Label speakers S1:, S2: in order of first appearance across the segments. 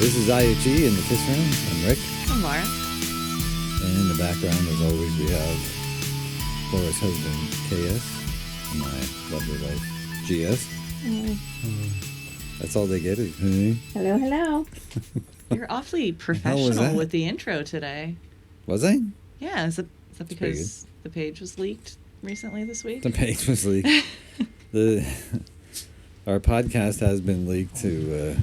S1: This is IHE in the Kiss Room. I'm Rick.
S2: I'm Laura.
S1: And in the background, as always, we have Laura's husband, KS, and my lovely wife, GS. That's all they get is,
S3: Hello, hello.
S2: You're awfully
S1: was
S2: professional
S1: that?
S2: with the intro today.
S1: Was I?
S2: Yeah, is that because the page was leaked recently this week?
S1: The page was leaked. Our podcast has been leaked to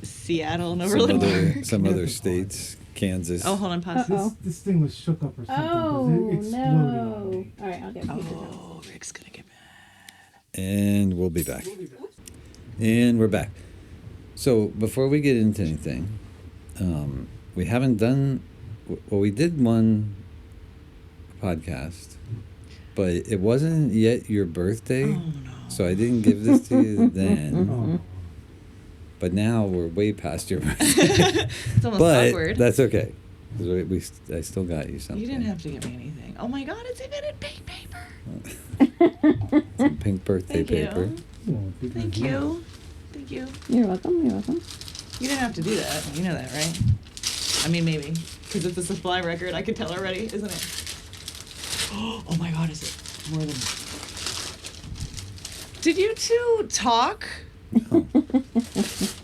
S2: Seattle and Overland.
S1: some other states, Kansas.
S2: Oh, hold on, pause.
S4: This thing was shook up or something. 'Cause
S3: Oh,
S4: it exploded on
S3: no.
S4: me.
S3: All right, I'll get pieces of
S2: Oh, Rick's gonna get mad.
S1: And we'll be back. And we're back. So before we get into anything, we haven't done, well, we did one podcast, but it wasn't yet your birthday.
S2: Oh, no.
S1: So I didn't give this to you then.
S4: Oh.
S1: But now we're way past your birthday.
S2: It's almost
S1: But
S2: awkward.
S1: that's okay. 'Cause I still got you something.
S2: You didn't have to give me anything. Oh my God, it's even in pink paper.
S1: Some pink birthday
S2: Thank you.
S1: paper.
S4: Oh, big
S2: Thank
S4: idea.
S2: you. Thank you.
S3: You're welcome, you're welcome.
S2: You didn't have to do that. You know that, right? I mean, maybe. Because it's a supply record. I could tell already, isn't it? Oh my God, is it more than... Did you two talk?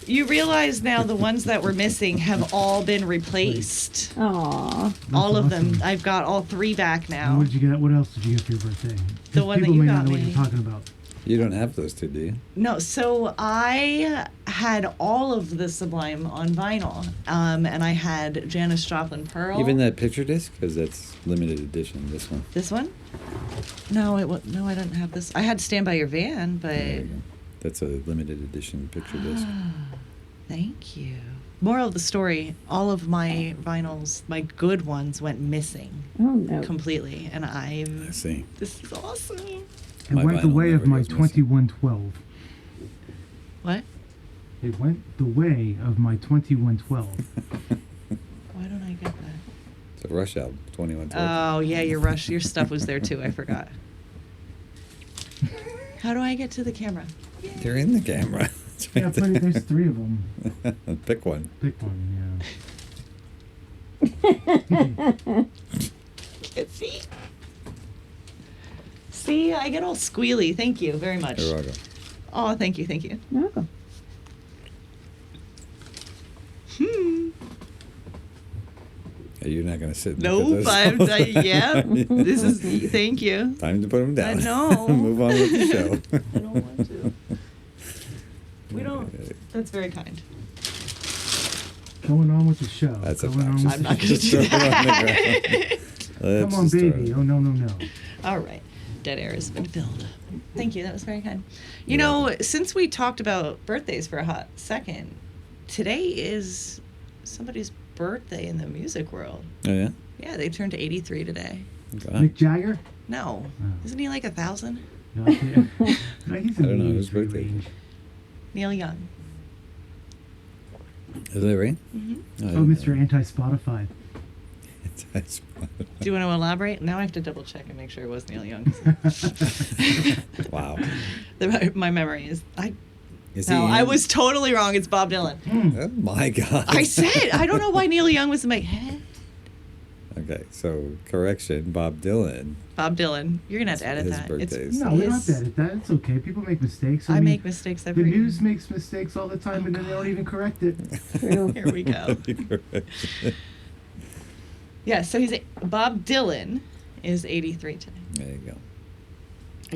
S2: You realize now the ones that were missing have all been replaced.
S3: Aw.
S4: That's
S2: All of them.
S4: awesome.
S2: I've got all three back
S4: And
S2: now.
S4: what did you get? What else did you get for your birthday? 'Cause
S2: The one that
S4: people
S2: you
S4: may
S2: got
S4: not know
S2: me.
S4: what you're talking about.
S1: You don't have those two, do you?
S2: No, so I had all of the Sublime on vinyl, and I had Janis Joplin Pearl.
S1: Even that picture disc? Because that's limited edition, this one.
S2: This one? No, no, I don't have this. I had Stand By Your Van, but
S1: There you go. That's a limited edition picture disc.
S2: thank you. Moral of the story: all of my vinyls, my good ones, went missing
S3: Oh, no.
S2: completely, and
S1: I see.
S2: This is awesome.
S4: It
S1: My
S4: went the
S1: vinyl
S4: way of
S1: never
S4: my
S1: goes missing.
S4: 2112.
S2: What?
S4: It went the way of my 2112.
S2: Why don't I get that?
S1: It's a Rush album, 2112.
S2: Oh yeah, your stuff was there too. I forgot. How do I get to the camera?
S1: They're in the camera. It's
S4: Yeah,
S1: right
S4: but
S1: there.
S4: there's three of them.
S1: Pick one.
S4: Pick one,
S2: See? See, I get all squealy. Thank you very much.
S1: You're welcome.
S2: Oh, thank you, thank you.
S3: You're welcome.
S1: You're not going to sit and look
S2: Nope,
S1: at those?
S2: yeah. This is, thank you.
S1: Time to put them down.
S2: I know.
S1: Move on with the show.
S2: I don't want to. We don't, that's very kind.
S4: yeah. Going on with the show.
S1: That's
S4: Going on
S1: obnoxious.
S2: I'm not gonna
S1: Just
S2: do
S1: throw it on the
S2: that.
S1: ground. Let's
S4: Come on,
S1: just throw
S4: baby.
S1: it.
S4: Oh, no, no, no.
S2: All right. Dead air has been filled. Thank you. That was very kind. You
S1: You're
S2: know,
S1: welcome.
S2: since we talked about birthdays for a hot second, today is somebody's birthday in the music world.
S1: Oh, yeah?
S2: Yeah, they turned 83 today.
S1: God.
S4: Mick Jagger?
S2: No.
S4: Oh.
S2: Isn't he like 1,000?
S4: No, yeah. No, he's in
S1: I don't know
S4: the
S1: whose
S4: 83
S1: birthday.
S4: range.
S2: Neil Young.
S1: Is that right?
S2: Hmm.
S4: Oh, Mr. Anti-Spotify.
S2: Do you want to elaborate? Now I have to double check and make sure it was Neil Young.
S1: Wow.
S2: My memory is...
S1: Is
S2: No,
S1: he
S2: I
S1: in?
S2: was totally wrong. It's Bob Dylan.
S1: Oh, my God.
S2: I said, I don't know why Neil Young was in my head.
S1: Okay, so correction, Bob Dylan.
S2: Bob Dylan. You're going to have to edit
S1: His
S2: that.
S1: birthdays.
S4: No, we don't have to edit that. It's okay. People make mistakes.
S2: I
S4: mean,
S2: make mistakes
S4: The
S2: every
S4: news makes mistakes all the time, and then they don't even correct it.
S3: True.
S2: Here we go.
S1: Correct.
S2: Yeah, so Bob Dylan is 83 today.
S1: There you go.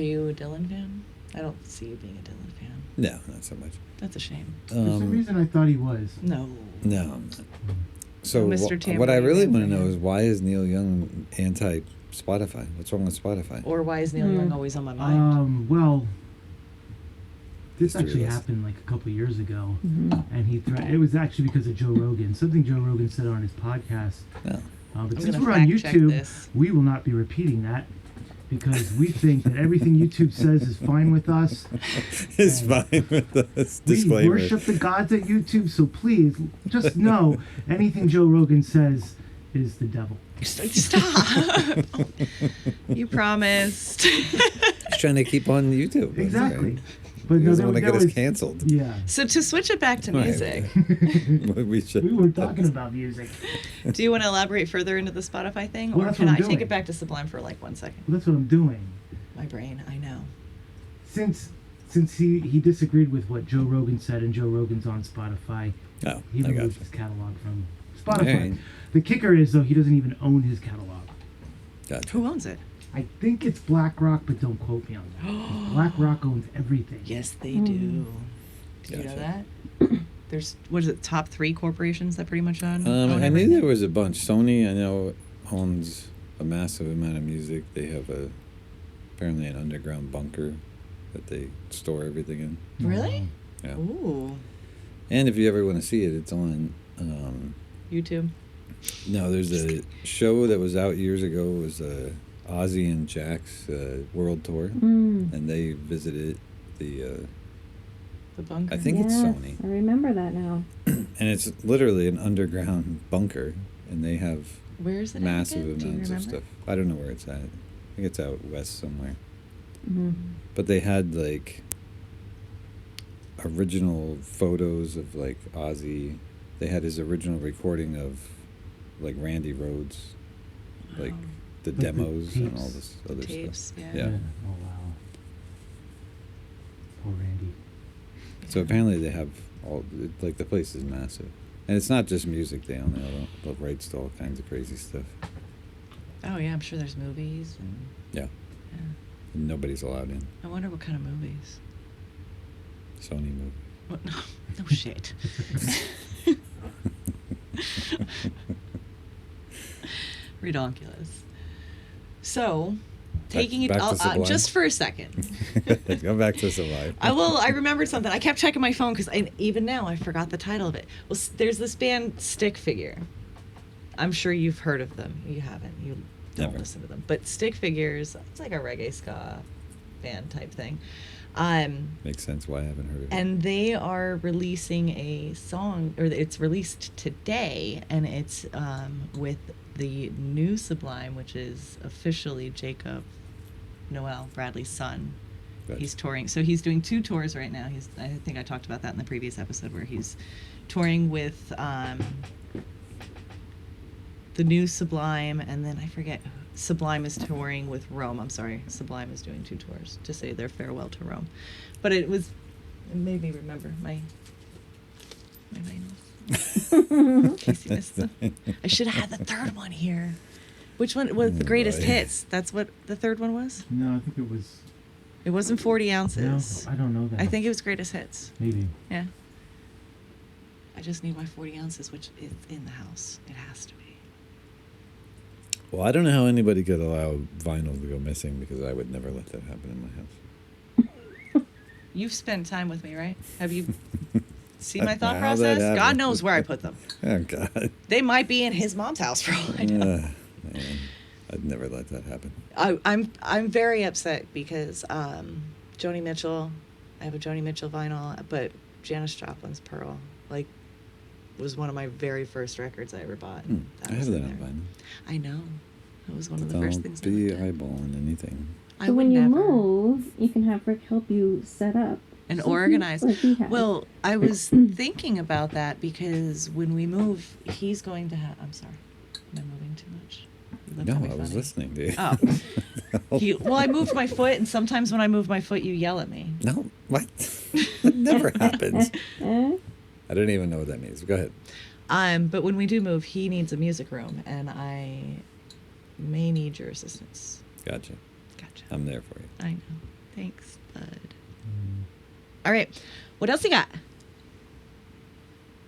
S2: Are you a Dylan fan? I don't see you being a Dylan fan.
S1: No, not so much.
S2: That's a shame.
S4: For some reason, I thought he was.
S2: No.
S1: No, I'm not. So
S2: Mr.
S1: what I
S2: Tambourine
S1: really
S2: Man
S1: want to know
S2: fan.
S1: is why is Neil Young anti-Spotify? What's wrong with Spotify?
S2: Or why is Neil
S3: Hmm.
S2: Young always on my mind?
S4: Well, this
S1: History
S4: actually
S1: lesson.
S4: happened like a couple of years ago,
S3: Mhm.
S4: and it was actually because of Joe Rogan. Something Joe Rogan said on his podcast.
S1: No.
S4: But
S2: I'm
S4: since
S2: gonna
S4: we're on
S2: fact check
S4: YouTube,
S2: this.
S4: we will not be repeating that because we think that everything YouTube says is fine with us.
S1: It's
S4: And
S1: fine with us.
S4: We
S1: Disclaimer.
S4: worship the gods at YouTube, so please just know anything Joe Rogan says is the devil.
S2: Stop. You promised.
S1: He's trying to keep on YouTube. That's
S4: Exactly.
S1: right.
S4: But
S1: He
S4: no,
S1: doesn't want to
S4: that
S1: get us
S4: was-
S1: canceled.
S4: Yeah.
S2: So to switch it back to
S1: Right.
S2: music,
S1: We should.
S4: We were talking about music.
S2: do you want to elaborate further into the Spotify thing,
S4: Well,
S2: or
S4: that's
S2: can
S4: what
S2: I
S4: I'm
S2: take
S4: doing.
S2: it back to Sublime for like 1 second?
S4: Well, that's what I'm doing.
S2: My brain, I know.
S4: Since he disagreed with what Joe Rogan said, and Joe Rogan's on Spotify,
S1: Oh,
S4: he
S1: I got
S4: removed
S1: you.
S4: his catalog from Spotify.
S1: Alright.
S4: The kicker is, though, he doesn't even own his catalog.
S1: Gotcha.
S2: Who owns it?
S4: I think it's BlackRock, but don't quote me on that. BlackRock owns everything.
S2: Yes, they do. Did you know that? There's, what is it, top 3 corporations that pretty much own
S1: I knew
S2: everything?
S1: there was a bunch. Sony, I know, owns a massive amount of music. They have apparently an underground bunker that they store everything in.
S2: Really?
S1: Yeah.
S2: Ooh.
S1: And if you ever want to see it, it's on.
S2: YouTube.
S1: No, there's a show that was out years ago. It was Ozzy and Jack's world tour, and they visited the.
S2: The bunker.
S1: I think it's
S3: Yes,
S1: Sony,
S3: I remember that now.
S1: and it's literally an underground bunker, and they have
S2: Where is it?
S1: massive
S2: at again? Do you
S1: amounts of
S2: remember?
S1: stuff. I don't know where it's at. I think it's out west somewhere.
S3: Hmm.
S1: But they had like original photos of like Ozzy. They had his original recording of like Randy Rhoads, like
S2: Wow.
S1: the
S4: Like the
S1: demos and all
S4: tapes.
S1: this other
S2: Tapes,
S1: stuff.
S2: yeah.
S1: Yeah.
S4: Oh, wow. Poor Randy.
S1: So apparently they have like the place is massive, and it's not just music. They own all the rights to all kinds of crazy stuff.
S2: Oh yeah, I'm sure there's movies. And,
S1: Yeah,
S2: yeah.
S1: and nobody's allowed in.
S2: I wonder what kind of movies.
S1: Sony movie.
S2: What? No, no shit. Redonkulous. So, taking it
S1: back to Sublime.
S2: just for a second.
S1: Go back to Sublime.
S2: I remembered something. I kept checking my phone because even now I forgot the title of it. Well, there's this band Stick Figure. I'm sure you've heard of them. You haven't. You don't
S1: Never.
S2: listen to them. But Stick Figures, it's like a reggae ska band type thing.
S1: Makes sense why I haven't heard of it.
S2: And they are releasing a song, or it's released today, and it's with the new Sublime, which is officially Jacob Noel Bradley's son.
S1: Gotcha.
S2: He's touring, so he's doing 2 tours right now. I think I talked about that in the previous episode, where he's touring with the new Sublime, and then I forget. Sublime is touring with Rome. I'm sorry, Sublime is doing 2 tours to say their farewell to Rome. But it made me remember my vinyls. In case you missed them. I should have had the 3rd one here. Which one was the
S1: Oh,
S2: greatest
S1: boy.
S2: hits? That's what the 3rd one was?
S4: No, I think it was.
S2: It wasn't 40
S4: No,
S2: ounces.
S4: I don't know that.
S2: I think it was greatest hits.
S4: Maybe.
S2: Yeah. I just need my 40 ounces, which is in the house. It has to be.
S1: Well, I don't know how anybody could allow vinyl to go missing, because I would never let that happen in my house.
S2: You've spent time with me, right? Have you seen my thought
S1: How'd that
S2: process? God
S1: happen?
S2: knows where I put them.
S1: Oh God.
S2: They might be in his mom's house for all I know.
S1: Man, I'd never let that happen.
S2: I'm very upset because Joni Mitchell, I have a Joni Mitchell vinyl, but Janis Joplin's Pearl, like, was one of my very first records I ever bought.
S1: I
S2: was
S1: have that
S2: in
S1: on
S2: there.
S1: vinyl.
S2: I know. It was one of the first things I
S1: Don't be
S2: looked at.
S1: eyeballing anything.
S2: I
S3: So
S2: would
S3: when you
S2: never.
S3: move, you can have Rick help you set up.
S2: And
S3: something
S2: organize.
S3: like he has.
S2: Well, I was thinking about that because when we move, he's going to have. I'm sorry. Am I moving too much? You looked
S1: No,
S2: at me
S1: I was
S2: funny.
S1: listening to you.
S2: Oh. Well, I moved my foot, and sometimes when I move my foot, you yell at me.
S1: No, what? That never happens.
S3: Eh?
S1: I don't even know what that means. Go ahead.
S2: But when we do move, he needs a music room, and I may need your assistance.
S1: Gotcha.
S2: Gotcha.
S1: I'm there for you.
S2: I know. Thanks, bud. All right. What else you got?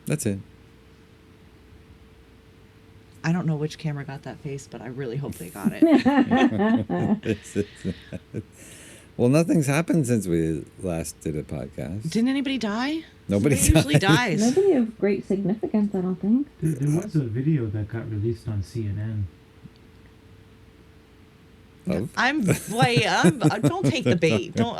S1: That's it.
S2: I don't know which camera got that face, but I really hope they got it.
S1: Well, nothing's happened since we last did a podcast.
S2: Didn't anybody die?
S1: Nobody
S2: Somebody usually
S1: died.
S2: dies.
S3: Nobody of great significance, I don't think.
S4: There was a video that got released on CNN.
S1: Of?
S2: Don't take the bait.
S1: Don't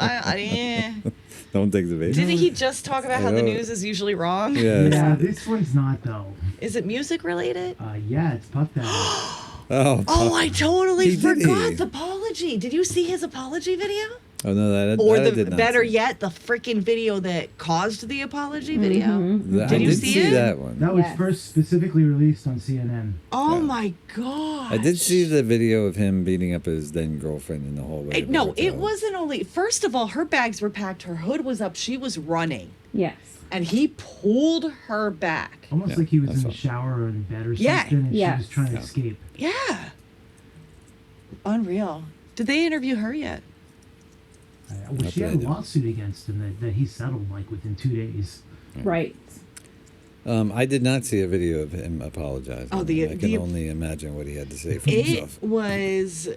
S1: take the bait.
S2: Didn't he just talk about how the
S1: know.
S2: news is usually wrong?
S1: Yeah.
S4: Yeah, this one's not though.
S2: Is it music related?
S4: Yeah, it's Puff Daddy.
S1: Oh,
S2: Oh, I totally
S1: He did
S2: forgot
S1: it.
S2: the apology. Did you see his apology video?
S1: Oh no,
S2: Or
S1: that I did not
S2: better
S1: see.
S2: yet, the freaking video that caused the apology video.
S3: Mhm.
S1: I
S2: Did you
S1: did
S2: see
S1: see
S2: it?
S1: that one.
S4: That was
S3: Yes.
S4: first specifically released on CNN.
S2: Oh
S1: Yeah.
S2: my god!
S1: I did see the video of him beating up his then girlfriend in the hallway. of a
S2: No, it
S1: hotel.
S2: wasn't only. First of all, her bags were packed. Her hood was up. She was running,
S3: Yes.
S2: and he pulled her back.
S4: Almost
S1: Yeah,
S4: like he was
S1: that's
S4: in the
S1: all.
S4: shower or in bed or
S2: Yeah.
S4: something, and
S3: Yes.
S4: she was trying to
S1: Yeah.
S4: escape.
S2: Yeah, unreal. Did they interview her yet?
S4: Well,
S1: Not
S4: she
S1: that
S4: had
S1: I
S4: a
S1: know.
S4: lawsuit against him that he settled like within 2 days.
S3: Right.
S1: I did not see a video of him apologizing.
S2: Oh,
S1: I can only imagine what he had to say for
S2: It
S1: himself.
S2: was.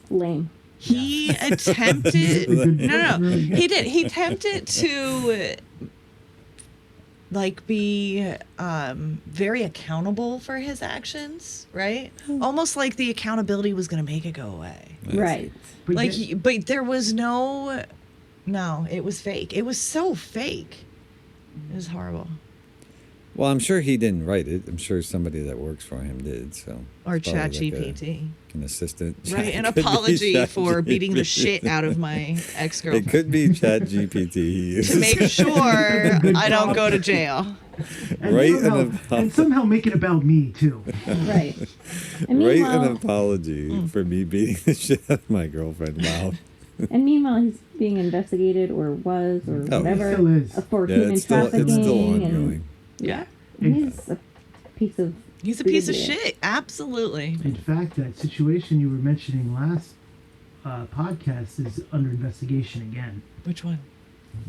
S3: Lame.
S2: He attempted. No. He did. He attempted to like be very accountable for his actions, right? Almost like the accountability was going to make it go away.
S1: I see.
S3: Right.
S4: But
S2: Like,
S4: yet-
S2: but there was no, it was fake. It was so fake. It was horrible.
S1: Well, I'm sure he didn't write it. I'm sure somebody that works for him did. So
S2: Or
S1: it's probably
S2: ChatGPT.
S1: an assistant.
S2: Right, an
S1: It could be
S2: apology for
S1: ChatGPT.
S2: beating the shit out of my
S1: It
S2: ex-girlfriend.
S1: could be ChatGPT.
S2: To make sure I don't go to jail.
S4: and
S1: Write
S4: somehow,
S1: an
S4: and somehow make it about me too.
S3: Right. And
S1: Write
S3: meanwhile,
S1: an apology for me beating the shit out of my girlfriend. Wow.
S3: and meanwhile, he's being investigated or was or
S1: Oh,
S3: whatever
S4: Still is.
S3: for
S1: Yeah,
S3: human
S1: it's still
S3: trafficking.
S1: ongoing.
S2: Yeah.
S3: And he's a piece of.
S2: He's a piece of
S3: idiot.
S2: shit. Absolutely.
S4: In fact, that situation you were mentioning last podcast is under investigation again.
S2: Which one?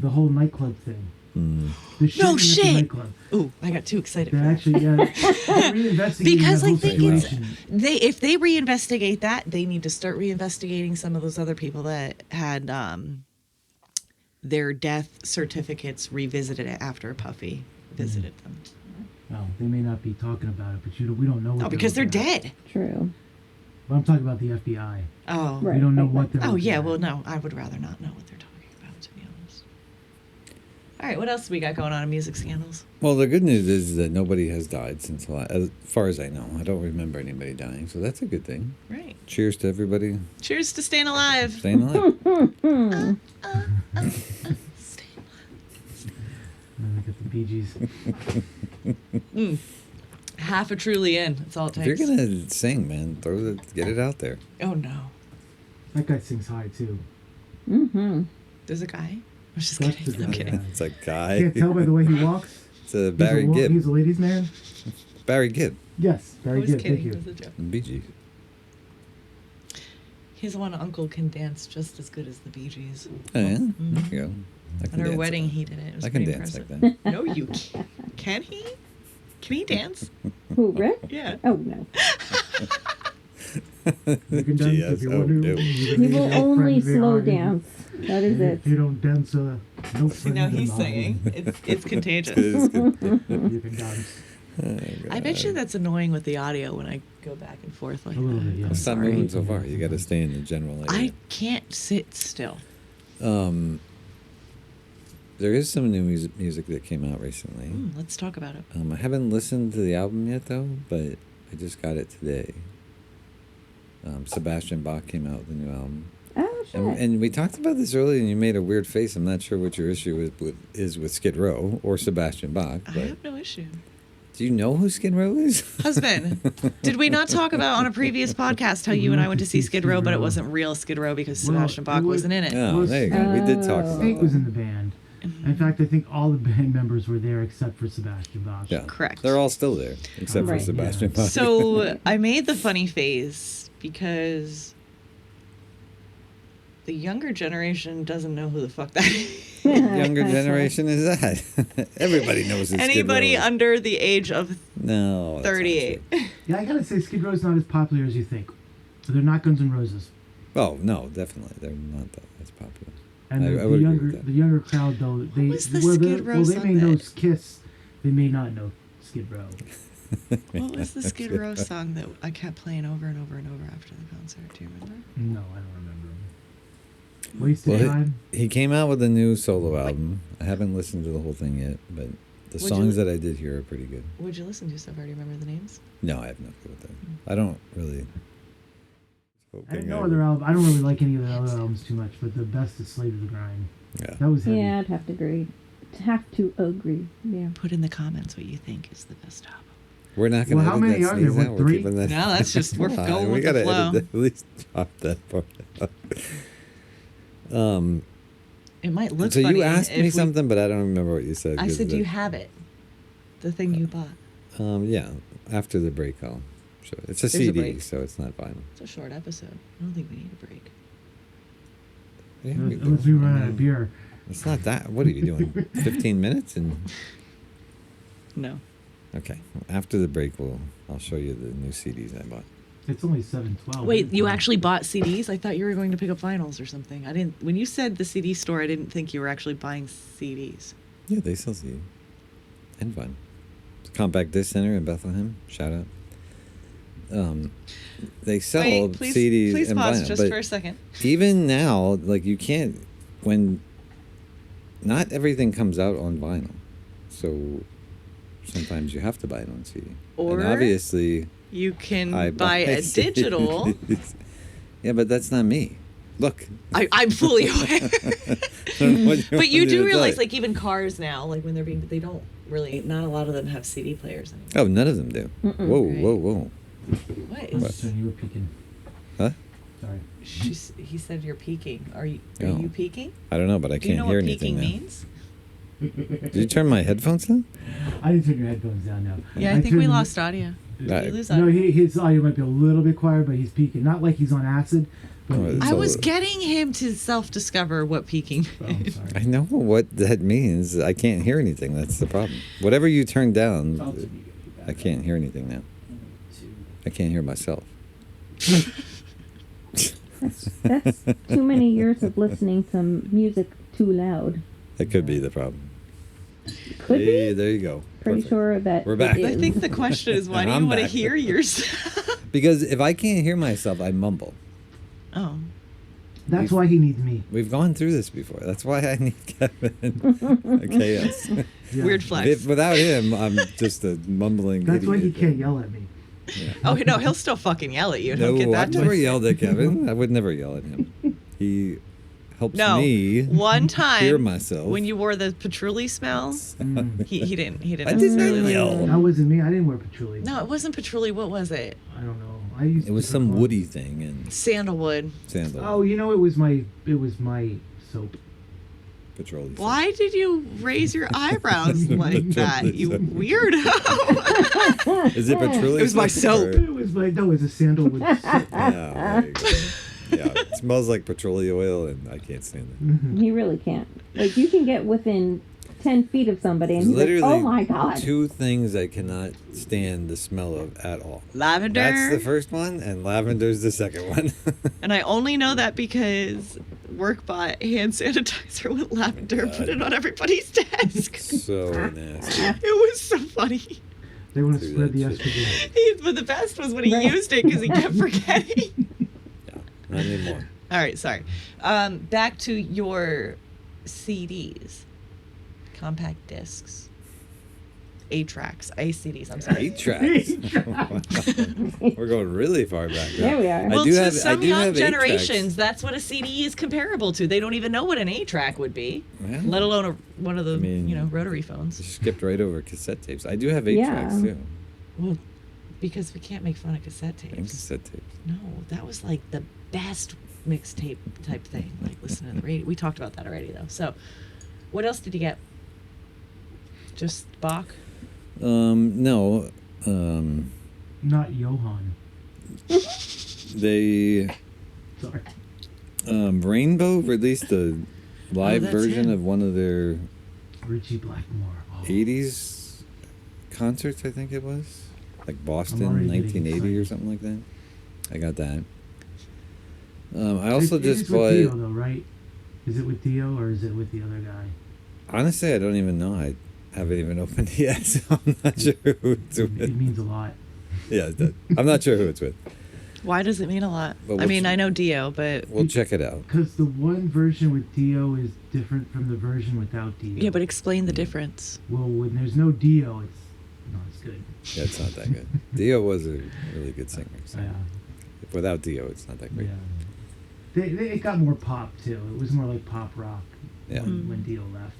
S4: The whole nightclub thing.
S1: Mm.
S4: The shooting at the
S2: shit!
S4: nightclub.
S2: Ooh, I got too excited.
S4: They're
S2: for that.
S4: actually they're reinvestigating
S2: Because
S4: that
S2: I
S4: whole
S2: think it's-
S4: situation.
S2: If they reinvestigate that, they need to start reinvestigating some of those other people that had their death certificates revisited after Puffy visited them.
S4: Well, they may not be talking about it, but we don't know. What
S2: Oh, because they're
S4: looking at.
S2: dead.
S3: True.
S4: But I'm talking about the FBI.
S2: Oh.
S3: Right.
S4: We don't know what they're.
S2: Oh
S4: looking
S2: yeah.
S4: at.
S2: Well, no, I would rather not know what they're talking about, to be honest. All right, what else we got going on in music scandals?
S1: Well, the good news is that nobody has died since as far as I know. I don't remember anybody dying, so that's a good thing.
S2: Right.
S1: Cheers to everybody
S2: Cheers to staying alive.
S1: staying alive.
S2: Staying alive.
S4: Look at the Bee Gees.
S2: Half a truly in. That's all it
S1: If you're
S2: takes.
S1: gonna sing, man, get it out there.
S2: Oh no.
S4: That guy sings high too.
S3: Mm-hmm.
S2: There's a guy. I'm just
S4: That's
S2: kidding.
S4: the
S2: I'm
S4: guy,
S2: kidding.
S4: yeah.
S1: It's a
S4: Can't
S1: guy.
S4: tell by the way he walks.
S1: It's a Barry
S4: He's
S1: Gibb.
S4: a ladies' man.
S1: Barry Gibb.
S4: Yes,
S2: I
S4: very
S2: was
S4: good. Thank
S2: kidding.
S4: you.
S2: It was a joke.
S1: Bee Gees.
S2: He's the one uncle can dance just as good as the Bee Gees.
S1: Oh yeah, there you go. I
S2: At
S1: can
S2: our
S1: dance
S2: wedding,
S1: like
S2: he did it. It was
S1: that. I can
S2: pretty
S1: dance
S2: impressive.
S1: like that.
S2: No, you can't. Can he? Can he dance?
S3: Who, Rick?
S2: Yeah.
S3: Oh, no.
S4: You can dance
S1: Yes,
S4: if you
S1: oh,
S4: want to.
S1: no.
S4: You
S3: He will only
S4: friends, they
S3: slow
S4: are.
S3: dance. That is it.
S4: If you don't dance, no
S2: See,
S4: friends
S2: now he's
S4: allowed.
S2: singing. It's contagious.
S1: It is good.
S4: You can dance.
S2: I bet you that's annoying with the audio when I go back and forth like
S4: A little
S2: that.
S4: bit, yeah.
S2: I'm
S1: Stop
S2: sorry.
S1: moving so far. You got to stay in the general area.
S2: I can't sit still.
S1: There is some new music that came out recently.
S2: Let's talk about it.
S1: I haven't listened to the album yet, though, but I just got it today. Sebastian Bach came out with a new album.
S3: Oh, shit.
S1: And we talked about this earlier, and you made a weird face. I'm not sure what your issue is with Skid Row or Sebastian Bach.
S2: I
S1: But
S2: have no issue.
S1: do you know who Skid Row is?
S2: Husband, did we not talk about on a previous podcast how you and I went to see Skid Row, but it wasn't real Skid Row because
S4: Well,
S2: Sebastian Bach
S4: it was-
S2: wasn't in it?
S1: Oh, there you go. We did talk about
S4: Snake was
S1: that.
S4: in the band. In fact, I think all the band members were there except for Sebastian Bach.
S1: Yeah,
S2: Correct.
S1: They're all still there, except
S3: Right.
S1: for Sebastian
S4: Yeah.
S1: Bach.
S2: So I made the funny face because the younger generation doesn't know who the fuck that is.
S1: Younger generation is that? Everybody knows who Skid
S2: Anybody
S1: Row is.
S2: under the age of
S1: No, that's not
S2: 38.
S1: true.
S4: Yeah, I gotta say, Skid Row's not as popular as you think. They're not Guns N' Roses.
S1: Oh no, definitely they're not that as popular.
S4: And
S1: I
S4: the
S1: would agree
S4: younger
S1: with that.
S4: the younger crowd though, they
S2: was the
S4: well,
S2: Skid Row
S4: they
S2: song
S4: may know
S2: that-
S4: Kiss, they may not know Skid Row.
S2: What was the Skid Row song that I kept playing over and over and over after the concert? Do you remember?
S4: No, I don't remember. Wasted
S1: Well,
S4: Time.
S1: he came out with a new solo album. I haven't listened to the whole thing yet, but the
S2: Would
S1: songs
S2: you-
S1: that I did hear are pretty good.
S2: What'd you listen to so far? Do you remember the names?
S1: No, I have no clue what that. I don't really. hoping
S4: No other album. I don't really like any of the other albums too much, but the best is Slave to the Grind.
S1: Yeah.
S4: That was heavy.
S3: Yeah, I'd have to agree. Yeah.
S2: Put in the comments what you think is the best album.
S1: We're not going to
S4: Well, how
S1: edit
S4: many
S1: that
S4: are there?
S1: sneeze
S4: What,
S1: out. We're
S4: 3?
S1: keeping that.
S2: No, that's just we're going
S1: we
S2: with
S1: gotta
S2: the flow.
S1: edit that, at least chop that part out.
S2: It might look
S1: So
S2: funny
S1: you asked
S2: if
S1: me
S2: we-
S1: something, but I don't remember what you said.
S2: I
S1: 'cause
S2: said,
S1: of
S2: do you
S1: the-
S2: have it? The thing you bought.
S1: Yeah, after the break, I'll show it. It's a
S2: There's a
S1: CD,
S2: break.
S1: so it's not vinyl.
S2: It's a short episode. I don't think we need a break.
S1: Yeah,
S4: Unless we run out of beer.
S1: It's not that. What are you doing? 15 minutes and.
S2: No.
S1: Okay. After the break, I'll show you the new CDs I bought.
S4: It's only 7:12.
S2: Wait, you actually bought CDs? I thought you were going to pick up vinyls or something. I didn't. When you said the CD store, I didn't think you were actually buying CDs.
S1: Yeah, they sell CDs. And vinyl. Compact Disc Center in Bethlehem. Shout out. They sell
S2: Wait, please,
S1: CDs
S2: please
S1: and
S2: pause
S1: vinyl,
S2: just
S1: but
S2: for a second.
S1: even now, like you can't when not everything comes out on vinyl, so sometimes you have to buy it on CD.
S2: Or
S1: and obviously,
S2: You can
S1: I
S2: buy a
S1: CDs.
S2: digital.
S1: Yeah, but that's not me. Look.
S2: I'm fully aware. But you do realize,
S1: like.
S2: like, even cars now, like when they don't really, not a lot of them have CD players anymore.
S1: Oh, none of them do.
S3: Mm-mm.
S1: Whoa,
S2: Right.
S1: whoa, whoa.
S2: What
S4: Oh,
S2: is?
S4: so you were peeking.
S1: Huh?
S4: Sorry.
S2: He said you're peeking. Are you
S1: Oh.
S2: peeking?
S1: I don't know, but I
S2: Do you
S1: can't
S2: know
S1: hear
S2: what
S1: anything
S2: peeking
S1: now.
S2: means?
S1: Did you turn my headphones down?
S4: I didn't turn your headphones down now.
S2: Yeah, I think we
S4: turned-
S2: lost audio. Did
S1: Right.
S2: we lose
S4: No,
S2: audio?
S4: his audio might be a little bit quiet, but he's peeking. Not like he's on acid, but
S1: Oh, it's
S2: I
S1: all-
S2: was getting him to self-discover what peeking
S4: Oh,
S2: is.
S4: sorry.
S1: I know what that means. I can't hear anything. That's the problem. Whatever you turn down, I can't hear anything now. I can't hear myself.
S3: That's too many years of listening to music too loud.
S1: That could be the problem.
S3: Could
S1: Hey,
S3: be.
S1: there you go.
S3: Pretty
S1: Perfect.
S3: sure that
S1: We're back.
S3: it
S2: I
S3: is.
S2: think the question is, why
S1: And
S2: do you
S1: I'm
S2: want to
S1: back.
S2: hear yourself?
S1: Because if I can't hear myself, I mumble.
S2: Oh.
S4: That's why he needs me.
S1: We've gone through this before. That's why I need Kevin. Okay, yes.
S4: Yeah.
S2: Weird flex.
S1: Without him, I'm just a mumbling
S4: That's why he
S1: idiot.
S4: can't yell at me.
S1: Yeah.
S2: Oh, no, he'll still fucking yell at you.
S1: No,
S2: Don't get that
S1: I've never
S2: twisted.
S1: yelled at Kevin. I would never yell at him. He helps
S2: No,
S1: me
S2: one time
S1: hear myself.
S2: when you wore the patchouli smell,
S4: Mm.
S2: he didn't
S1: I did
S2: necessarily
S1: not
S2: like-
S1: yell.
S4: That wasn't me. I didn't wear patchouli.
S2: No, it wasn't patchouli. What was it?
S4: I don't know. I used
S1: It was
S4: to
S1: some
S4: prefer-
S1: woody thing and
S2: Sandalwood.
S1: sandal.
S4: Oh, you know, it was my soap.
S1: Petroleum.
S2: Why did you raise your eyebrows like that, you
S1: Patchouli.
S2: weirdo?
S1: Is it petroleum?
S2: It was my soap.
S4: It was it was a sandalwood soap.
S1: Yeah, there you go. Yeah, it smells like petroleum oil, and I can't stand it.
S4: Mhm.
S3: You really can't. Like, you can get within 10 feet of somebody and
S1: There's
S3: he's like,
S1: literally
S3: oh my God.
S1: two things I cannot stand the smell of at all.
S2: Lavender.
S1: That's the first one, and lavender's the second one.
S2: And I only know that because work bought hand sanitizer with lavender, put it on everybody's desk.
S1: So nasty.
S2: It was so funny.
S4: They want to
S1: Dude,
S4: spread the
S1: that's
S4: estrogen.
S2: But the best was when he
S3: Right.
S2: used it because he kept forgetting.
S1: Yeah, not anymore.
S2: All right, sorry. Back to your CDs, compact discs, 8-tracks, CDs. I'm sorry.
S1: 8 tracks. We're going really far back now.
S3: There we are.
S1: I
S2: Well,
S1: do
S2: to
S1: have- I
S2: some
S1: do
S2: young
S1: have 8 tracks.
S2: generations, that's what a CD is comparable to. They don't even know what an 8-track would be,
S1: Yeah.
S2: let alone one of the
S1: I mean,
S2: rotary phones.
S1: You skipped right over cassette tapes. I do have 8
S3: Yeah.
S1: tracks too.
S2: Well, because we can't make fun of cassette
S1: And
S2: tapes.
S1: cassette tapes.
S2: No, that was like the best mixtape type thing, like listening to the radio. We talked about that already, though. So, what else did you get? Just Bach?
S1: No.
S4: Not Johann.
S1: They
S4: Sorry.
S1: Rainbow released a live
S2: that's
S1: version
S2: him.
S1: of one of their
S4: Richie Blackmore. Oh.
S1: 80s concerts, I think it was. Like Boston,
S4: already getting
S1: 1980 or
S4: excited.
S1: something like that. I got that. I also
S4: It
S1: just
S4: is with Dio,
S1: bought.
S4: though, right? Is it with Dio or is it with the other guy?
S1: Honestly, I don't even know. I haven't even opened it yet, so I'm not sure who it's
S4: It
S1: with.
S4: means a lot.
S1: Yeah, it does. I'm not sure who it's with.
S2: Why does it mean a lot?
S1: But
S2: I mean,
S1: what's-
S2: I know Dio, but
S1: We'll check it out.
S4: Because the one version with Dio is different from the version without Dio.
S2: yeah, but explain the difference.
S4: Well, when there's no Dio, it's not as good.
S1: Yeah, it's not that good. Dio was a really good singer. So
S4: Yeah.
S1: without Dio, it's not that great.
S4: Yeah. It got more pop too. It was more like pop rock
S1: Yeah.
S4: when Dio left.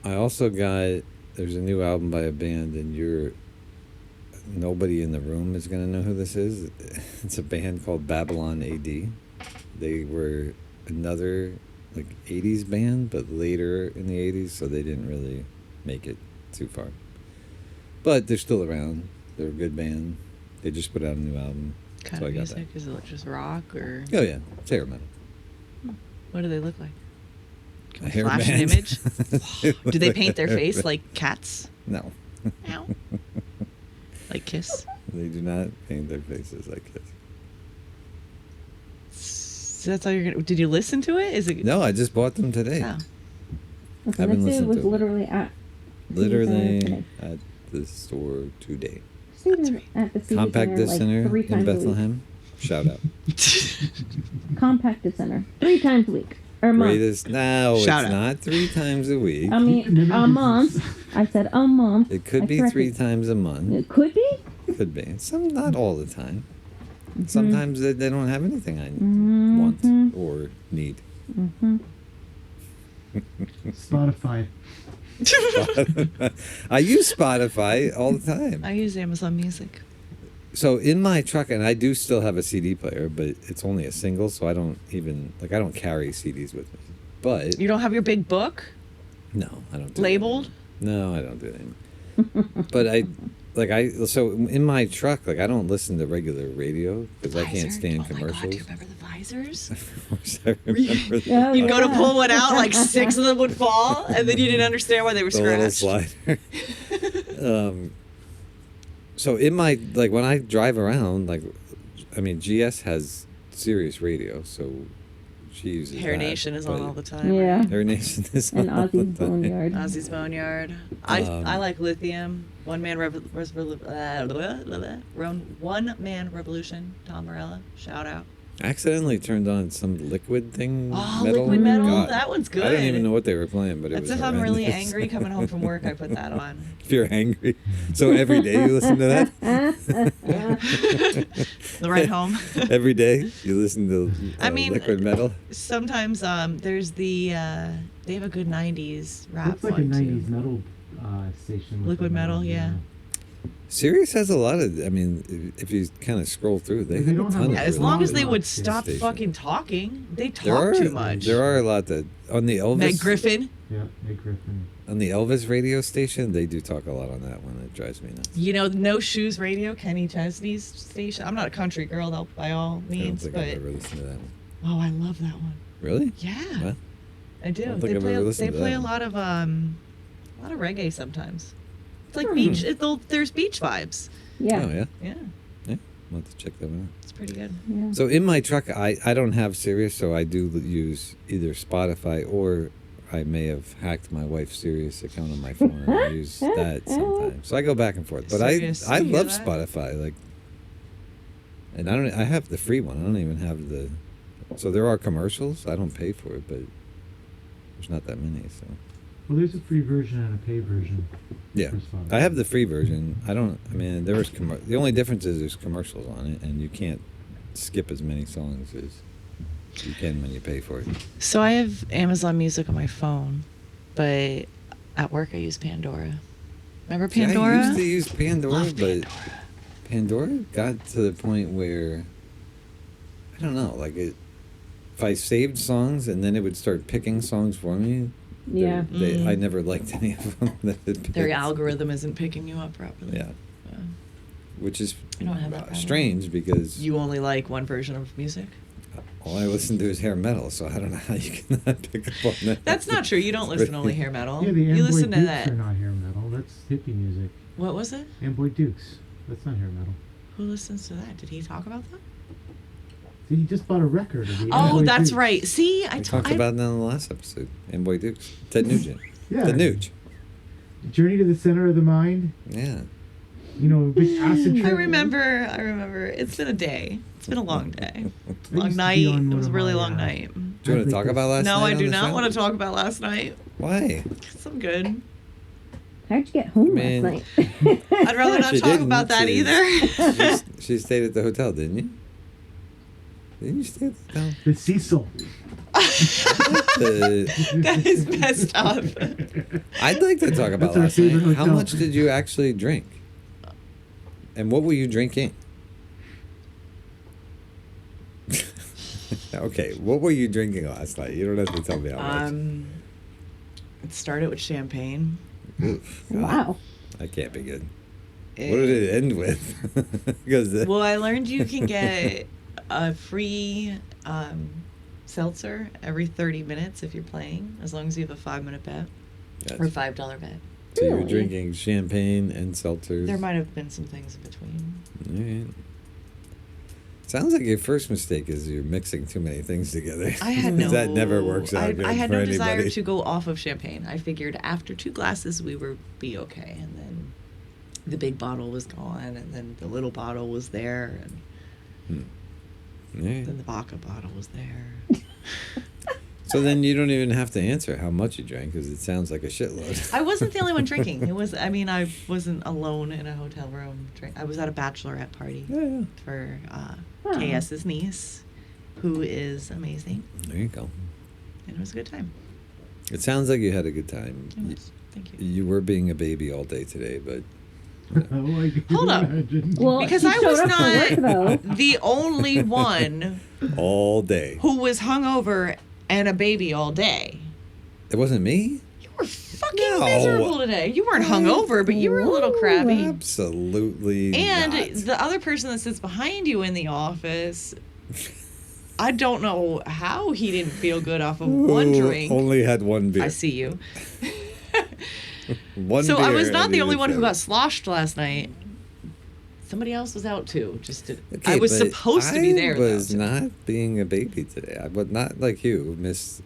S1: I also got, there's a new album by a band, and nobody in the room is going to know who this is. It's a band called Babylon AD. They were another like 80s band, but later in the 80s, so they didn't really make it too far. But they're still around. They're a good band. They just put out a new album.
S2: Kind
S1: so
S2: of
S1: I got
S2: music? Is it just rock or?
S1: Oh yeah, it's hair metal.
S2: What do they look like? Can we
S1: Hair
S2: flash an
S1: band.
S2: image? Do they paint their face like cats?
S1: No.
S2: Ow. Like Kiss?
S1: They do not paint their faces like this.
S2: So that's all you're gonna. Did you listen to it? Is it?
S1: No, I just bought them today.
S2: Oh.
S3: Okay,
S1: Haven't
S3: that dude
S1: listened
S3: was
S1: to it.
S3: literally at
S1: Literally
S3: today.
S1: at the store today.
S3: Cedar at the CD
S1: Compact
S3: Center,
S1: Disc
S3: like
S1: Center
S3: 3
S1: in
S3: times a week.
S1: Bethlehem. Shout out.
S3: Compact Disc Center 3 times a week or a month.
S1: Greatest. No,
S2: Shout
S1: it's
S2: out.
S1: not 3 times a week.
S3: I mean, a month. I said a month.
S1: It could
S3: I
S1: be
S3: corrected.
S1: 3 times a month.
S3: It could be.
S1: Could be. Some, not all the time.
S3: Mm-hmm.
S1: Sometimes they don't have anything I want or need.
S3: Mm-hmm.
S4: Spotify.
S1: I use Spotify all the time.
S2: I use Amazon Music.
S1: So in my truck, and I do still have a CD player, but it's only a single, so I don't even, like, I don't carry CDs with me. But,
S2: You don't have your big book
S1: no, I don't do that
S2: labeled?
S1: anymore. No, I don't do that anymore. But so in my truck, like, I don't listen to regular radio because I can't
S2: Visor?
S1: stand
S2: Oh my God, do
S1: commercials.
S2: you remember the visors?
S1: Of course I remember
S3: Oh,
S2: You'd go to
S3: yeah.
S2: pull one out, like 6 of them would fall, and then you didn't understand why they were
S1: the little
S2: scratched.
S1: slider. So in my, like, when I drive around, like, I mean, GS has Sirius radio, so she uses
S2: Hair
S1: that,
S2: Nation is on
S1: but
S2: all the time.
S3: Yeah.
S1: Hair Nation is
S3: And
S1: on all the
S3: Ozzy's
S1: time.
S3: Boneyard.
S2: Ozzy's Boneyard. I like Lithium. One Man Revolution. Tom Morello. Shout out.
S1: I accidentally turned on some liquid thing.
S2: Oh,
S1: metal.
S2: Liquid Metal.
S1: God.
S2: That one's good.
S1: I don't even know what they were playing, but it
S2: That's
S1: was
S2: if I'm really
S1: horrendous.
S2: angry coming home from work, I put that on.
S1: If you're angry. So every day you listen to that?
S2: The ride home.
S1: Every day you listen to
S2: I mean,
S1: Liquid Metal?
S2: Sometimes there's the they have a good 90s rap
S4: Looks like a
S2: one
S4: 90s
S2: too.
S4: metal station.
S2: Liquid Metal, yeah.
S1: Sirius has a lot of, I mean, if you kind of scroll through, they
S4: They
S1: have a
S4: don't
S1: ton
S4: have
S1: of
S4: a-
S2: As
S1: really
S2: long as
S1: good
S2: they would
S4: station.
S2: stop fucking talking. They
S1: There
S2: talk
S1: are,
S2: too much.
S1: There are a lot that, on the Elvis.
S2: Meg Griffin.
S4: Yeah, Meg Griffin.
S1: On the Elvis radio station, they do talk a lot on that one. It drives me nuts.
S2: You know, No Shoes Radio, Kenny Chesney's station. I'm not a country girl, though, by all
S1: I don't
S2: means,
S1: think
S2: but
S1: I've ever listened to that one.
S2: oh, I love that one.
S1: Really?
S2: Yeah,
S1: What?
S2: I do.
S1: I don't think
S2: They
S1: I've
S2: play.
S1: ever listened
S2: They
S1: to
S2: play
S1: that
S2: a
S1: one.
S2: lot of reggae sometimes. It's like beach. There's beach vibes.
S3: Yeah.
S1: Oh, yeah?
S2: Yeah,
S1: Yeah. I'll have to check that one
S2: it's pretty good.
S3: Yeah.
S1: out. So in my truck, I don't have Sirius, so I do use either Spotify or I may have hacked my wife's Sirius account on my phone and I use that sometimes. So I go back and forth. But
S2: Sirius,
S1: I
S2: you hear
S1: love
S2: that?
S1: Spotify. Like, and I have the free one. I don't even have the. So there are commercials. I don't pay for it, but there's not that many. So
S4: Well, there's a free version and a pay version.
S1: yeah,
S4: for Spotify.
S1: I have the free version. I don't. I mean, there was the only difference is there's commercials on it, and you can't skip as many songs as you can when you pay for it.
S2: So I have Amazon Music on my phone, but at work I use Pandora. Remember
S1: See,
S2: Pandora?
S1: I used to use Pandora,
S2: Love
S1: but Pandora got to the point where I don't know, like if I saved songs and then it would start picking songs for me.
S3: Yeah.
S1: I never liked any of them. That it
S2: Their
S1: picked.
S2: algorithm isn't picking you up properly.
S1: Yeah,
S2: Yeah.
S1: which is
S2: I don't have that problem.
S1: strange because
S2: You only like one version of music?
S1: all I listen to is hair metal, so I don't know how you cannot pick up on that.
S2: That's not true. You don't listen to only hair metal.
S4: Yeah, the
S2: You
S4: Amboy
S2: listen to
S4: Dukes
S2: that.
S4: are not hair metal. That's hippie music.
S2: What was it?
S4: Amboy Dukes. That's not hair metal.
S2: Who listens to that? Did he talk about that?
S4: See, he just bought a record of the
S2: Oh,
S4: Amboy
S2: that's
S4: Dukes.
S2: right. See,
S1: We talked about that in the last episode. Amboy Dukes, Ted Nugent,
S4: Yeah.
S1: the Nuge.
S4: Journey to the Center of the Mind.
S1: Yeah.
S4: You know, big acid trip.
S2: I remember. It's been a day. It's been a long day.
S4: I used
S2: Long
S4: to
S2: night.
S4: be on
S2: It
S4: one
S2: was a
S4: of
S2: really
S4: my,
S2: long night.
S1: Do you want to talk about last
S2: No,
S1: night
S2: I
S1: on
S2: do
S1: the
S2: not
S1: show?
S2: want to talk about last night.
S1: Why?
S2: 'Cause I'm good.
S3: How'd you get home
S1: Man.
S3: last night?
S2: I'd rather not
S1: She
S2: talk
S1: didn't.
S2: about that
S1: She's-
S2: either.
S1: She stayed at the hotel, didn't you? Didn't you stay at the hotel?
S4: The Cecil.
S2: That is messed up.
S1: I'd like to talk about
S4: That's our
S1: last night.
S4: favorite
S1: How
S4: hotel.
S1: much did you actually drink? And what were you drinking? Okay, what were you drinking last night? You don't have to tell me how much.
S2: It started with champagne.
S1: Oof, God,
S3: Wow.
S1: that can't be good. What did it end with? Because
S2: Well, I learned you can get a free seltzer every 30 minutes if you're playing, as long as you have a 5-minute bet or $5 bet.
S1: so you're
S3: Really?
S1: drinking champagne and seltzers.
S2: There might have been some things in between.
S1: All right. Sounds like your first mistake is you're mixing too many things together.
S2: I had no.
S1: That never works out good
S2: I had
S1: for
S2: no desire
S1: anybody.
S2: to go off of champagne. I figured after 2 glasses we would be okay, and then the big bottle was gone, and then the little bottle was there, and
S1: All right.
S2: then the vodka bottle was there.
S1: So then you don't even have to answer how much you drank because it sounds like a shitload.
S2: I wasn't the only one drinking. It was. I mean, I wasn't alone in a hotel room. I was at a bachelorette party
S1: Yeah.
S2: for
S3: Oh.
S2: KS's niece, who is amazing,
S1: There you go.
S2: and it was a good time.
S1: It sounds like you had a good time.
S2: It was. Thank you.
S1: You were being a baby all day today, but
S4: Oh, I can
S2: Hold up.
S4: imagine.
S3: Well,
S2: Because
S3: he
S2: I
S3: showed
S2: was
S3: up for work,
S2: not
S3: though.
S2: the only one
S1: all day.
S2: who was hungover and a baby all day.
S1: It wasn't me?
S2: You were fucking
S1: No.
S2: miserable today. You weren't hungover, but you were a little crabby.
S1: Absolutely
S2: And
S1: not.
S2: the other person that sits behind you in the office, I don't know how he didn't feel good off of one
S1: Who
S2: drink.
S1: only had one beer.
S2: I see you.
S1: One
S2: So I
S1: beer
S2: was not
S1: and
S2: the
S1: he
S2: only
S1: was
S2: one who
S1: there.
S2: got sloshed last night. Somebody else was out too.
S1: Okay,
S2: I was
S1: but
S2: supposed to be there.
S1: I was
S2: though,
S1: not being a baby today. I was not like you, Miss.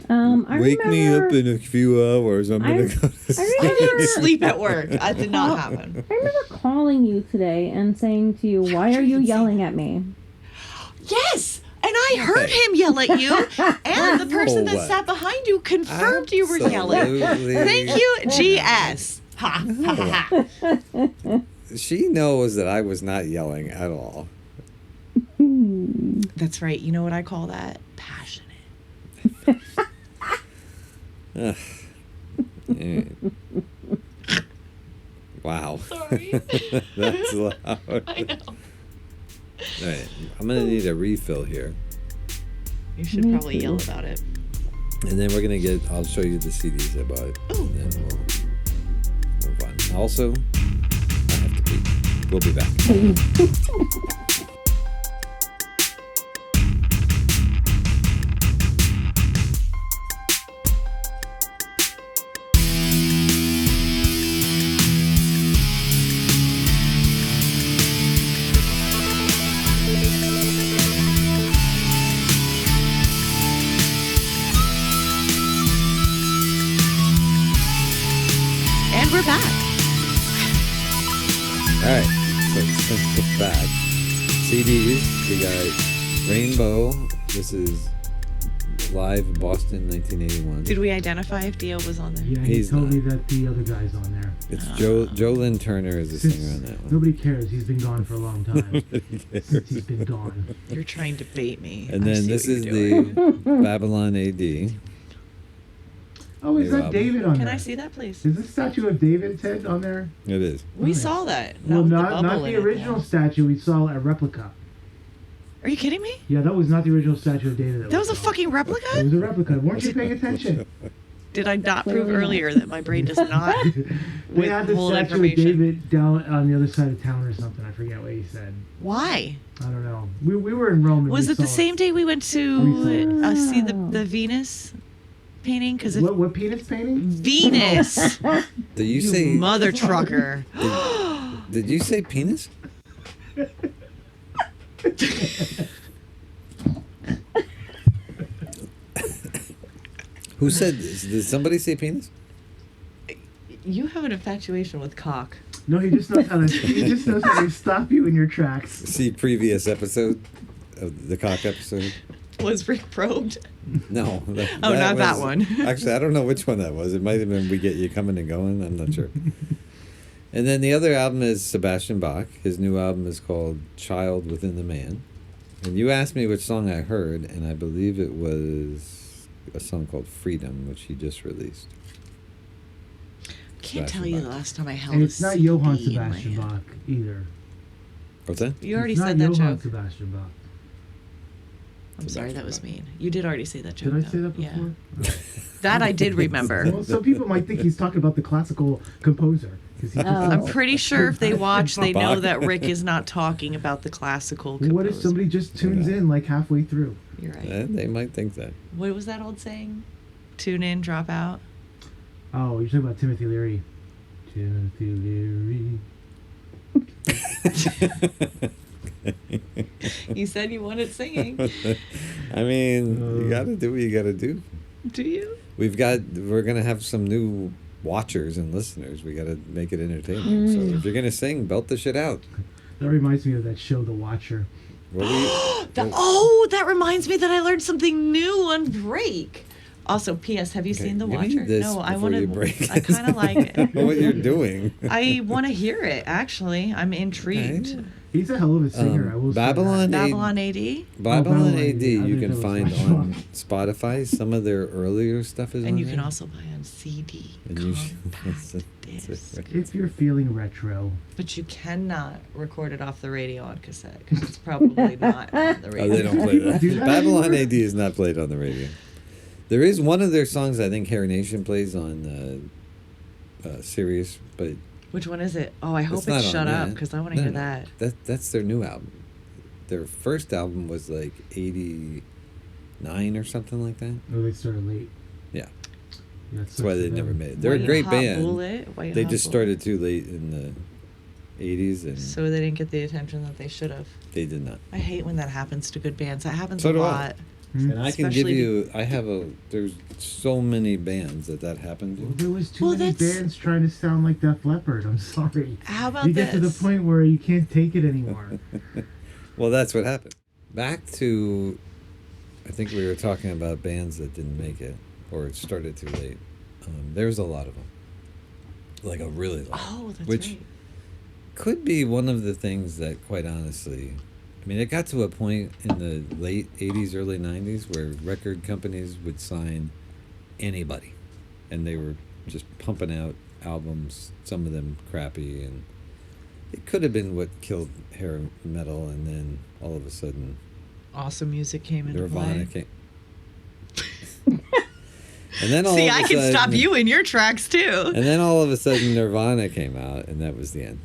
S3: I
S1: Wake me
S3: remember,
S1: up in a few hours. I'm gonna go to
S3: I
S1: sleep.
S2: I didn't
S3: remember-
S2: sleep at work. That did not happen.
S3: I remember calling you today and saying to you, "Why are you yelling at me?"
S2: Yes, and I heard him yell at you, and the person
S1: No.
S2: that sat behind you confirmed you were yelling.
S1: Absolutely.
S2: Thank you, GS. Ha ha ha. ha.
S1: She knows that I was not yelling at all.
S2: That's right. You know what I call that? Passionate.
S1: Ugh. Yeah. Wow.
S2: Sorry.
S1: That's loud.
S2: I know.
S1: All right, I'm gonna need a refill here,
S2: You should
S3: Me
S2: probably yell
S3: too.
S2: about it.
S1: and then we're gonna get. I'll show you the CDs I bought, and then we'll move on. Also, I have to pee. We'll be back.
S2: And we're back.
S1: All right, so since we're back, CDs. We got Rainbow. This is live Boston, 1981.
S2: Did we identify if Dio was on there?
S4: Yeah, he
S1: He's
S4: told
S1: not.
S4: me that the other guy's on there.
S1: It's Joe Lynn Turner is the singer on that one.
S4: Nobody cares. He's been gone for a long time. Since he's been gone.
S2: You're trying to bait me.
S1: And
S2: I
S1: then
S2: see
S1: this
S2: what
S1: is
S2: you're doing.
S1: the Babylon AD.
S4: Oh, is
S1: Hey,
S4: that
S1: Rob.
S4: David on
S2: Can
S4: there?
S2: I see that, please?
S4: Is this statue of David, Ted, on there?
S1: It is.
S2: We
S4: Nice.
S2: saw that.
S4: Well,
S2: with
S4: not
S2: bubble
S4: the
S2: in it,
S4: original
S2: though.
S4: statue. We saw a replica.
S2: Are you kidding me?
S4: Yeah, that was not the original statue of David.
S2: That was a
S4: saw.
S2: fucking
S4: It
S2: replica?
S4: was a replica. Weren't you paying attention?
S2: Did I not prove
S3: Clearly not.
S2: earlier that my brain does not
S4: They had the
S2: withhold
S4: statue of
S2: information?
S4: David down on the other side of town or something. I forget what he said.
S2: Why?
S4: I don't know. We were in Rome. And
S2: Was
S4: we
S2: it the
S4: saw
S2: same day we went to
S3: We saw it.
S2: see the Venus painting? Because if
S4: What penis painting?
S2: Venus,
S1: Did you
S2: you
S1: say?
S2: mother trucker.
S1: Did you say penis? Who said this? Did somebody say penis?
S2: You have an infatuation with cock.
S4: No, he just knows how to. He just knows how to stop you in your tracks.
S1: See previous episode of the cock episode.
S2: Was Rick probed?
S1: No.
S2: Oh, not that
S1: was-
S2: one.
S1: Actually, I don't know which one that was. It might have been We Get You Coming and Going. I'm not sure. And then the other album is Sebastian Bach. His new album is called Child Within the Man. And you asked me which song I heard, and I believe it was a song called Freedom, which he just released.
S2: Can't
S1: Sebastian
S2: tell you
S1: Bach.
S2: the last time I held
S4: And
S2: a
S4: it's not
S2: CD
S4: Johann
S2: in my
S4: Sebastian
S2: hand.
S4: Bach either.
S1: What's that?
S2: You already
S4: It's
S2: said
S4: not
S2: that
S4: Johann
S2: joke.
S4: Sebastian Bach.
S2: I'm sorry, that was
S1: Sebastian
S2: mean. You did already say that joke.
S4: Did I
S2: though.
S4: say that
S2: Yeah.
S4: before?
S2: That I did remember.
S4: Well, some people might think he's talking about the classical composer. 'Cause he just-
S2: I'm pretty sure if they watch, they know
S1: Bach.
S2: that Rick is not talking about the classical
S4: What
S2: composer.
S4: if somebody just tunes in like halfway through?
S2: You're right.
S1: They might think that.
S2: What was that old saying? Tune in, drop out.
S4: Oh, you're talking about Timothy Leary. Timothy Leary.
S2: You said you wanted singing.
S1: I mean, you got to do what you got to do.
S2: Do you?
S1: We're going to have some new watchers and listeners. We got to make it entertaining. So if you're going to sing, belt the shit out.
S4: That reminds me of that show, The Watcher.
S1: What do you,
S2: That reminds me that I learned something new on break. Also, P.S. Have you
S1: Okay,
S2: seen The
S1: give me
S2: Watcher?
S1: this
S2: No, I
S1: before
S2: want
S1: you break
S2: to. I kind of like
S1: I don't know what you're
S2: it.
S1: doing.
S2: I want to hear it. Actually, I'm intrigued.
S1: Okay.
S4: He's a hell of a singer, I will say that.
S1: Babylon
S2: Babylon AD,
S1: Babylon
S4: Babylon
S1: AD,
S4: AD,
S1: you
S4: I
S1: can
S4: think
S1: find
S4: that was
S1: on Spotify. Some of their earlier stuff is on
S2: and you can
S1: there.
S2: also buy on CD,
S1: And you should-
S2: compact disc.
S4: If you're feeling retro,
S2: But you cannot record it off the radio on cassette because it's probably not on the
S1: Oh,
S2: radio.
S1: they don't play that.
S4: Do that
S1: Babylon
S4: anymore?
S1: AD is not played on the radio. There is one of their songs I think Harry Nation plays on Sirius, but
S2: Which one is it? Oh, I hope
S1: it's not
S2: it's
S1: on
S2: Shut Up
S1: that.
S2: because I want to
S1: No,
S2: hear
S1: no,
S2: that.
S1: That's their new album. Their first album was like 89 or something like that.
S4: oh, they started late.
S1: Yeah,
S4: Yeah,
S1: that's why they never made it. They're
S2: White
S1: a great
S2: Hot
S1: band.
S2: Bullet, White
S1: They
S2: Hot
S1: just
S2: Bullet.
S1: started too late in the 80s, and
S2: So they didn't get the attention that they should have.
S1: they did not.
S2: I hate when that happens to good bands. That happens
S1: So
S2: a
S1: do I.
S2: lot.
S1: And I can give
S2: Especially
S1: you. There's so many bands that happened
S4: Well,
S1: to.
S4: there was too
S2: Well,
S4: many
S2: that's-
S4: bands trying to sound like Def Leppard. I'm sorry.
S2: How about
S4: You get to the
S2: this?
S4: point where you can't take it anymore.
S1: Well, that's what happened. Back to, I think we were talking about bands that didn't make it or it started too late. There's a lot of them, like a really lot.
S2: Oh, that's
S1: Which
S2: right.
S1: could be one of the things that, quite honestly, I mean, it got to a point in the late 80s, early 90s where record companies would sign anybody. And they were just pumping out albums, some of them crappy. And it could have been what killed hair metal. And then all of a sudden,
S2: Awesome music came into
S1: Nirvana
S2: play.
S1: came. And then all
S2: See,
S1: of a
S2: I can
S1: sudden,
S2: stop you in your tracks too.
S1: And then all of a sudden, Nirvana came out, and that was the end.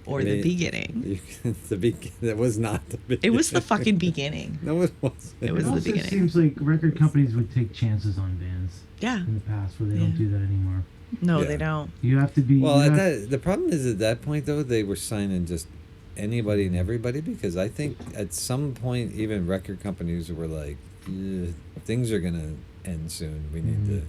S2: Or
S1: I
S2: the
S1: mean,
S2: beginning.
S1: That was not the beginning.
S2: It was the fucking beginning.
S1: No, it wasn't.
S2: It was
S4: It
S2: the
S4: also
S2: beginning.
S4: seems like record companies would take chances on bands
S2: Yeah.
S4: in the past where they don't
S2: Yeah.
S4: do that anymore.
S2: No,
S1: Yeah.
S2: they don't.
S4: You have to be.
S1: Well,
S4: you
S1: at
S4: have-
S1: the problem is at that point though they were signing just anybody and everybody because I think at some point even record companies were like, things are gonna end soon. We need to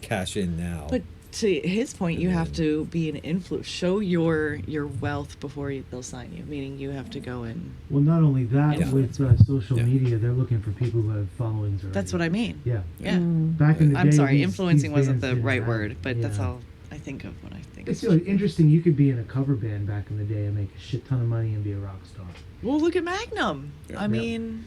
S1: cash in now.
S2: But to his point, you
S1: And
S2: have
S1: then-
S2: to be an influence. Show your wealth before they'll sign you. Meaning you have to go and.
S4: Well, not only that,
S1: Yeah.
S4: with social
S1: Yeah.
S4: media, they're looking for people who have followings already.
S2: That's what I mean.
S4: Yeah.
S2: Yeah.
S4: Back in the day,
S2: I'm sorry,
S4: these-
S2: influencing
S4: these
S2: wasn't
S4: bands
S2: the
S4: didn't
S2: right
S4: have-
S2: word, but that's
S4: yeah.
S2: all I think of when I think
S4: It's
S2: of.
S4: like, interesting. You could be in a cover band back in the day and make a shit ton of money and be a rock star.
S2: Well, look at Magnum.
S1: Yeah.
S2: I mean,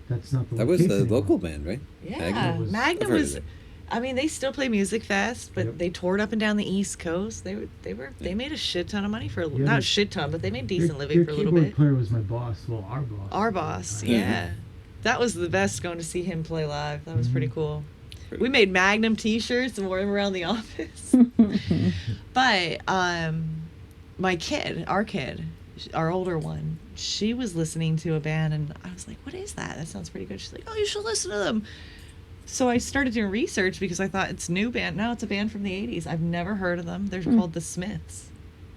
S4: That's not the
S1: that was
S4: case
S1: the
S4: anymore.
S1: local band, right?
S2: yeah,
S1: Magnum
S4: was-
S1: I've
S2: Magnum
S1: heard of
S2: was.
S1: it.
S2: I mean, they still play Music Fest, but
S4: Yep.
S2: they toured up and down the East Coast. They made a shit ton of money for
S4: Yeah,
S2: not
S4: they-
S2: a shit ton, but they made decent
S4: Their-
S2: living
S4: their
S2: for a little
S4: keyboard
S2: bit.
S4: player was my boss. Well, our boss.
S2: Our boss,
S4: Yeah.
S2: yeah. That was the best going to see him play live. That was
S4: Mm-hmm.
S2: pretty cool. We made Magnum T-shirts and wore them around the office. But our kid, our older one, she was listening to a band, and I was like, "What is that? That sounds pretty good." She's like, "Oh, you should listen to them." So I started doing research because I thought it's a new band. No, it's a band from the '80s. I've never heard of them. They're called the Smiths.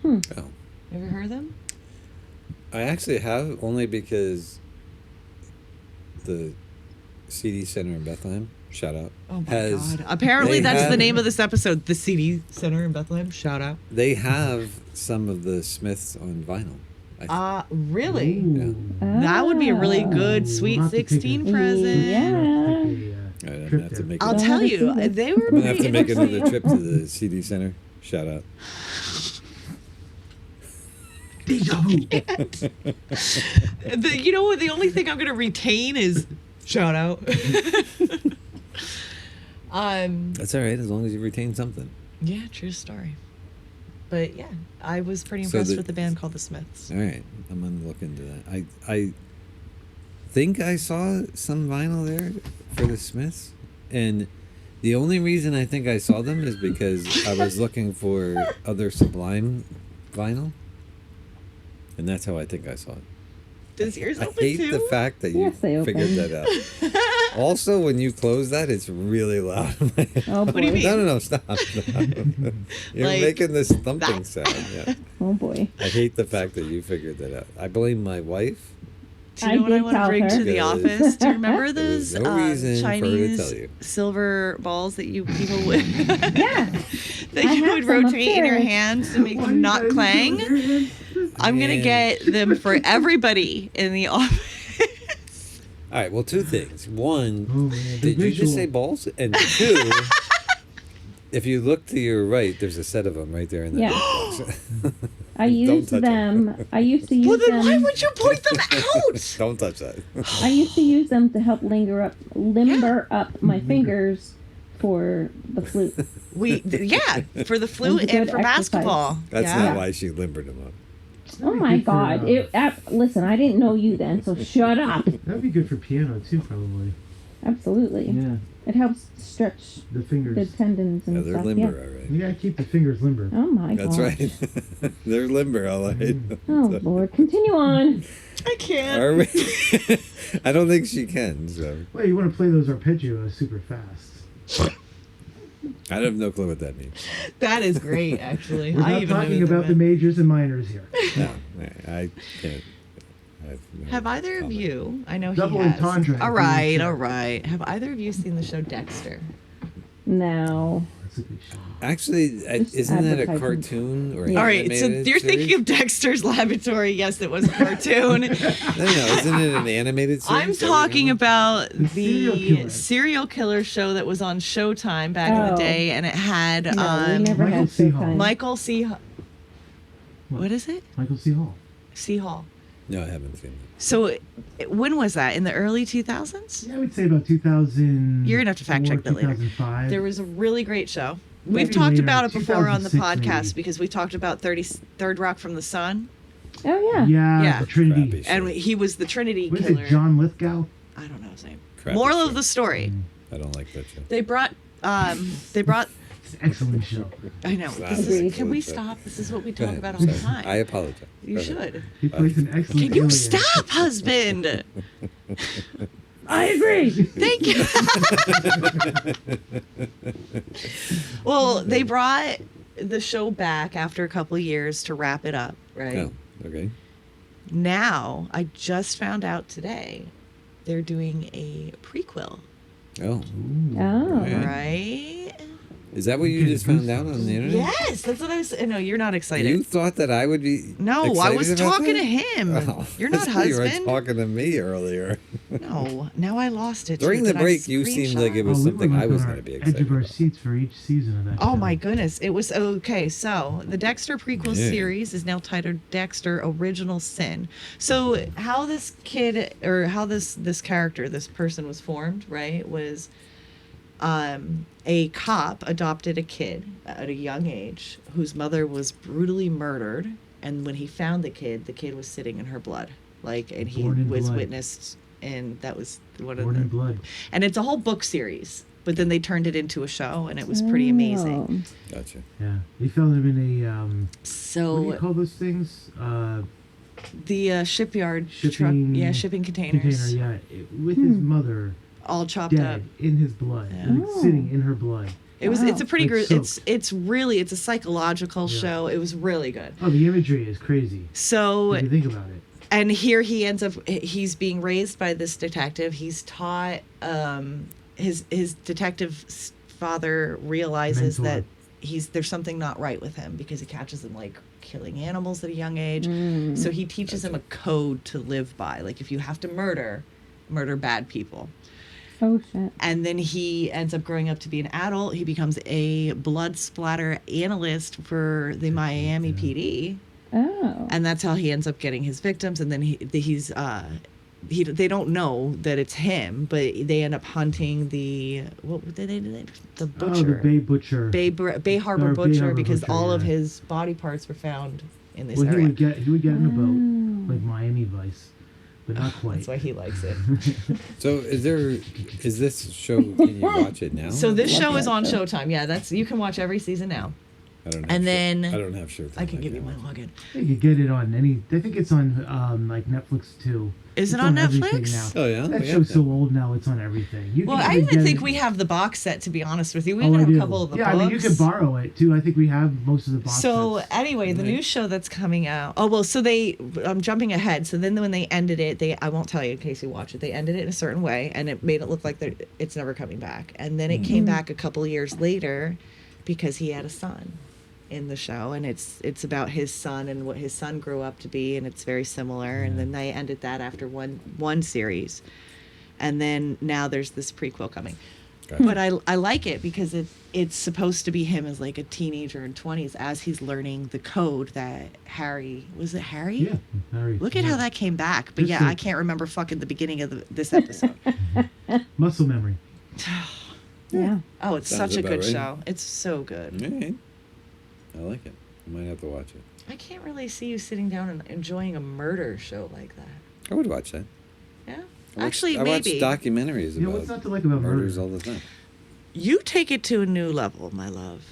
S1: Oh.
S2: Ever heard of them?
S1: I actually have only because the CD Center in Bethlehem, shout out,
S2: Oh my
S1: has
S2: god! Apparently,
S1: they
S2: that's the
S1: have-
S2: name of this episode. The CD Center in Bethlehem. Shout out.
S1: they have some of the Smiths on vinyl.
S2: Really?
S4: Ooh.
S2: That would be a really
S3: Oh.
S2: good Sweet
S4: We'll have to take
S2: 16
S4: a-
S2: present.
S3: Yeah.
S4: Take a,
S1: I'm
S4: trip
S1: gonna have to
S4: there.
S1: make.
S2: I'll
S3: Don't
S2: tell
S3: have
S2: you,
S3: to see
S2: they
S3: this.
S2: were
S1: I'm gonna have
S2: pretty
S1: to make another
S2: interesting.
S1: trip to the CD Center. Shout out.
S4: Deja vu.
S2: You know what? The only thing I'm going to retain is shout out.
S1: That's all right as long as you retain something.
S2: Yeah, true story. But yeah, I was pretty
S1: So
S2: impressed
S1: the-
S2: with the band called the Smiths.
S1: All right, I'm gonna look into that. I think I saw some vinyl there for the Smiths, and the only reason I think I saw them is because I was looking for other Sublime vinyl, and that's how I think I saw it.
S2: Does yours
S1: I
S2: open
S1: hate
S2: too?
S1: the fact that you
S3: Yes, they
S1: figured
S3: open.
S1: that out. Also, when you close that, it's really loud.
S3: Oh boy.
S2: What do you mean?
S1: No, stop. You're
S2: Like
S1: making this thumping
S2: that?
S1: sound. Yeah.
S3: Oh boy.
S1: I hate the fact that you figured that out. I blame my wife.
S2: Do you know
S3: I
S2: what I
S3: did
S2: want to
S3: tell
S2: bring
S3: her.
S2: to the
S1: Because
S2: office? Do you remember
S1: there was
S2: those
S1: no reason for her to
S2: Chinese
S1: tell you.
S2: silver balls that you people would
S3: Yeah.
S2: that
S3: I
S2: you
S3: have
S2: would
S3: some
S2: rotate in your
S3: upstairs.
S2: hands to make
S4: Why
S2: them
S4: you
S2: not
S4: guys
S2: clang?
S4: do it?
S2: I'm gonna
S1: Man.
S2: get them for everybody in the office.
S1: All right. Well, two things. One,
S4: Oh, man, the
S1: did you just
S4: visual.
S1: say balls? And two, if you look to your right, there's a set of them right there in the
S3: Yeah.
S1: box.
S3: I used
S1: touch
S3: them. I used to use
S2: Well, then why
S3: them.
S2: would you point them out?
S1: Don't touch that.
S3: I used to use them to help limber up my fingers for the flute.
S2: For the flute
S3: It's a
S2: and
S3: good
S2: for
S3: exercise.
S2: basketball.
S1: That's
S2: yeah.
S1: not why she limbered them up.
S3: Oh my
S4: Good for,
S3: God! Listen, I didn't know you then, so shut up.
S4: That'd be good for piano too, probably.
S3: Absolutely.
S4: Yeah,
S3: It helps stretch
S4: the
S3: the
S4: fingers.
S3: tendons and
S1: Yeah, they're
S3: stuff.
S1: limber,
S3: Yeah.
S1: all right.
S4: You gotta keep the fingers limber.
S3: Oh my God.
S1: That's right. They're limber, all right.
S3: Oh Lord, continue on.
S2: I can't.
S1: Are we? I don't think she can. So
S4: Well, you want to play those arpeggios super fast.
S1: I have no clue what that means.
S2: That is great, actually.
S4: We're
S2: I
S4: not
S2: even
S4: talking
S2: knew
S4: about the
S2: that.
S4: majors and minors here.
S1: No, I can't. I no
S2: Have either of
S1: comment.
S2: you? I know
S4: Double
S2: he has.
S4: entendre.
S2: All right, all right. Have either of you seen the show Dexter?
S3: No.
S4: That's a good show.
S1: Actually,
S3: It's
S1: isn't that a
S3: advertising.
S1: cartoon or?
S3: Yeah.
S2: All right, so
S1: animated
S2: you're thinking
S1: series?
S2: of Dexter's Laboratory. Yes, it was a cartoon.
S1: No, isn't it an animated series?
S2: I'm
S1: that we
S2: talking
S1: know?
S2: about
S4: The serial
S2: the
S4: killer.
S2: serial killer show that was on Showtime back in the
S3: Oh.
S2: day, and it had
S3: No, we never
S4: Michael
S3: had
S4: C.
S3: Showtime.
S4: Hall.
S2: Michael C.
S4: What?
S2: What is it?
S4: Michael C. Hall.
S2: C. Hall.
S1: No, I haven't seen it.
S2: So, when was that? In the early 2000s?
S4: Yeah, I would say about 2000.
S2: You're gonna have to fact check that later.
S4: 2005.
S2: There was a really great show.
S4: Maybe
S2: We've talked
S4: later,
S2: about it before on the
S4: 2006
S2: podcast
S4: maybe.
S2: because we talked about 33rd Rock from the Sun,
S3: Oh yeah.
S4: Yeah,
S2: Yeah.
S4: the Trinity.
S1: Crappy shit.
S2: and he was the Trinity
S4: What is
S2: killer.
S4: it, John Lithgow?
S2: I don't know his name.
S1: Crappy
S2: Moral
S1: show.
S2: of the story:
S1: I don't like that show.
S2: they brought.
S4: It's an excellent show.
S2: I know.
S1: Stop
S2: This
S3: it.
S2: is, can we stop? This is what we
S1: Go
S2: talk
S1: ahead.
S2: about all the
S1: Sorry.
S2: time.
S1: I apologize.
S2: You
S1: Go ahead.
S2: should.
S4: He plays an excellent
S2: Can you
S4: alien.
S2: stop, husband?
S3: I agree.
S2: Thank you. Well, they brought the show back after a couple of years to wrap it up, right?
S1: Oh, okay.
S2: Now, I just found out today they're doing a prequel,
S1: Oh,
S3: Oh.
S1: Yeah.
S2: right?
S1: is that what you
S4: Okay,
S1: just found out on the internet?
S2: Yes, that's what I was. No, you're not excited.
S1: You thought that I would be?
S2: No, I
S1: excited
S2: was
S1: about
S2: talking
S1: that?
S2: to him.
S1: Oh,
S2: You're not
S1: I thought You
S2: husband.
S1: were talking to me earlier.
S2: No, now I lost it.
S1: During
S2: Did
S1: the
S2: I
S1: break, you seemed like it was
S4: Oh, we
S1: something
S4: were
S1: I
S4: like
S1: was
S4: on
S1: going to be
S4: our
S1: excited
S4: edge of our
S1: about.
S4: seats for each season of that
S2: Oh
S4: show.
S2: my goodness. It was okay. So the Dexter prequel
S1: Yeah.
S2: series is now titled Dexter Original Sin. So how this kid or how this character, this person was formed, right, was a cop adopted a kid at a young age whose mother was brutally murdered, and when he found the kid was sitting in her blood. Like, and he
S4: Born in
S2: was
S4: blood.
S2: witnessed, and that was one
S4: Born
S2: of
S4: in
S2: the
S4: Blood.
S2: and it's a whole book series, but then they turned it into a show, and it was pretty amazing.
S3: Oh.
S1: Gotcha.
S4: Yeah. He found him in a, what do
S2: So
S4: you call those things?
S2: the shipyard truck,
S4: Shipping
S2: shipping containers,
S4: Container, yeah. With his mother
S2: all chopped up.
S4: dead in his blood.
S2: Yeah.
S4: Like,
S3: Oh.
S4: sitting in her blood.
S2: It's a pretty
S4: Like
S2: good.
S4: soaked.
S2: It's really it's a psychological
S4: Yeah.
S2: show. It was really good.
S4: Oh, the imagery is crazy.
S2: So
S4: If you think about it.
S2: and here he ends up. He's being raised by this detective. He's taught. His detective father realizes
S4: Mentor.
S2: that there's something not right with him because he catches them like killing animals at a young age. So he teaches him a code to live by. Like if you have to murder bad people.
S3: Oh shit.
S2: And then he ends up growing up to be an adult. He becomes a blood splatter analyst for the Miami PD.
S3: Oh.
S2: And that's how he ends up getting his victims. And then they don't know that it's him, but they end up hunting the butcher.
S4: Oh, the Bay Butcher.
S2: Bay Harbor
S4: Or
S2: Butcher,
S4: Harbor
S2: because
S4: Butcher,
S2: all of
S4: yeah.
S2: his body parts were found in this
S4: Well,
S2: area.
S4: he would get in a boat, like Miami Vice, but not quite.
S2: That's why he likes it.
S1: So is this show, can you watch it now?
S2: So this show is
S3: that
S2: on
S3: show.
S2: Showtime. Yeah, you can watch every season now.
S1: I don't have
S2: And then
S1: I don't have Showtime.
S2: I can give you my login.
S4: You could get it on I think it's on like Netflix too.
S2: Is it
S4: It's
S2: on
S4: everything
S2: Netflix?
S4: now.
S1: Oh, yeah?
S4: That
S1: We
S4: show's
S1: have
S4: so
S1: that.
S4: old now. It's on everything. You
S2: Well,
S4: can
S2: I
S4: even
S2: even
S4: get
S2: think
S4: it-
S2: we have the box set, to be honest with you. We
S4: Oh,
S2: even
S4: I
S2: have a
S4: do.
S2: couple of the
S4: yeah,
S2: books.
S4: I mean, you can borrow it too. I think we have most of the box
S2: So
S4: sets.
S2: anyway, the new show that's coming out. Oh well, so I'm jumping ahead. So then when they ended it, I won't tell you in case you watch it. They ended it in a certain way, and it made it look like it's never coming back. And then it came back a couple of years later, because he had a son in the show, and it's about his son and what his son grew up to be, and it's very similar. And then they ended that after one series, and then now there's this prequel coming.
S1: Gotcha.
S2: But I like it because it's supposed to be him as like a teenager in 20s as he's learning the code that Harry, was it Harry?
S4: Yeah, Harry.
S2: Look at how that came back. But
S4: This
S2: yeah,
S4: is-
S2: I can't remember fucking the beginning of this episode.
S4: Muscle memory.
S3: Yeah.
S2: Oh, it's
S1: Sounds
S2: such a
S1: about
S2: good
S1: right.
S2: show. It's so good.
S1: All right. I like it. I might have to watch it.
S2: I can't really see you sitting down and enjoying a murder show like that.
S1: I would watch that.
S2: Yeah?
S1: I watch,
S2: Actually,
S1: I watch
S2: maybe.
S1: documentaries
S4: You know,
S1: about
S4: what's not to like about
S1: murders
S4: murder?
S1: all the time.
S2: You take it to a new level, my love.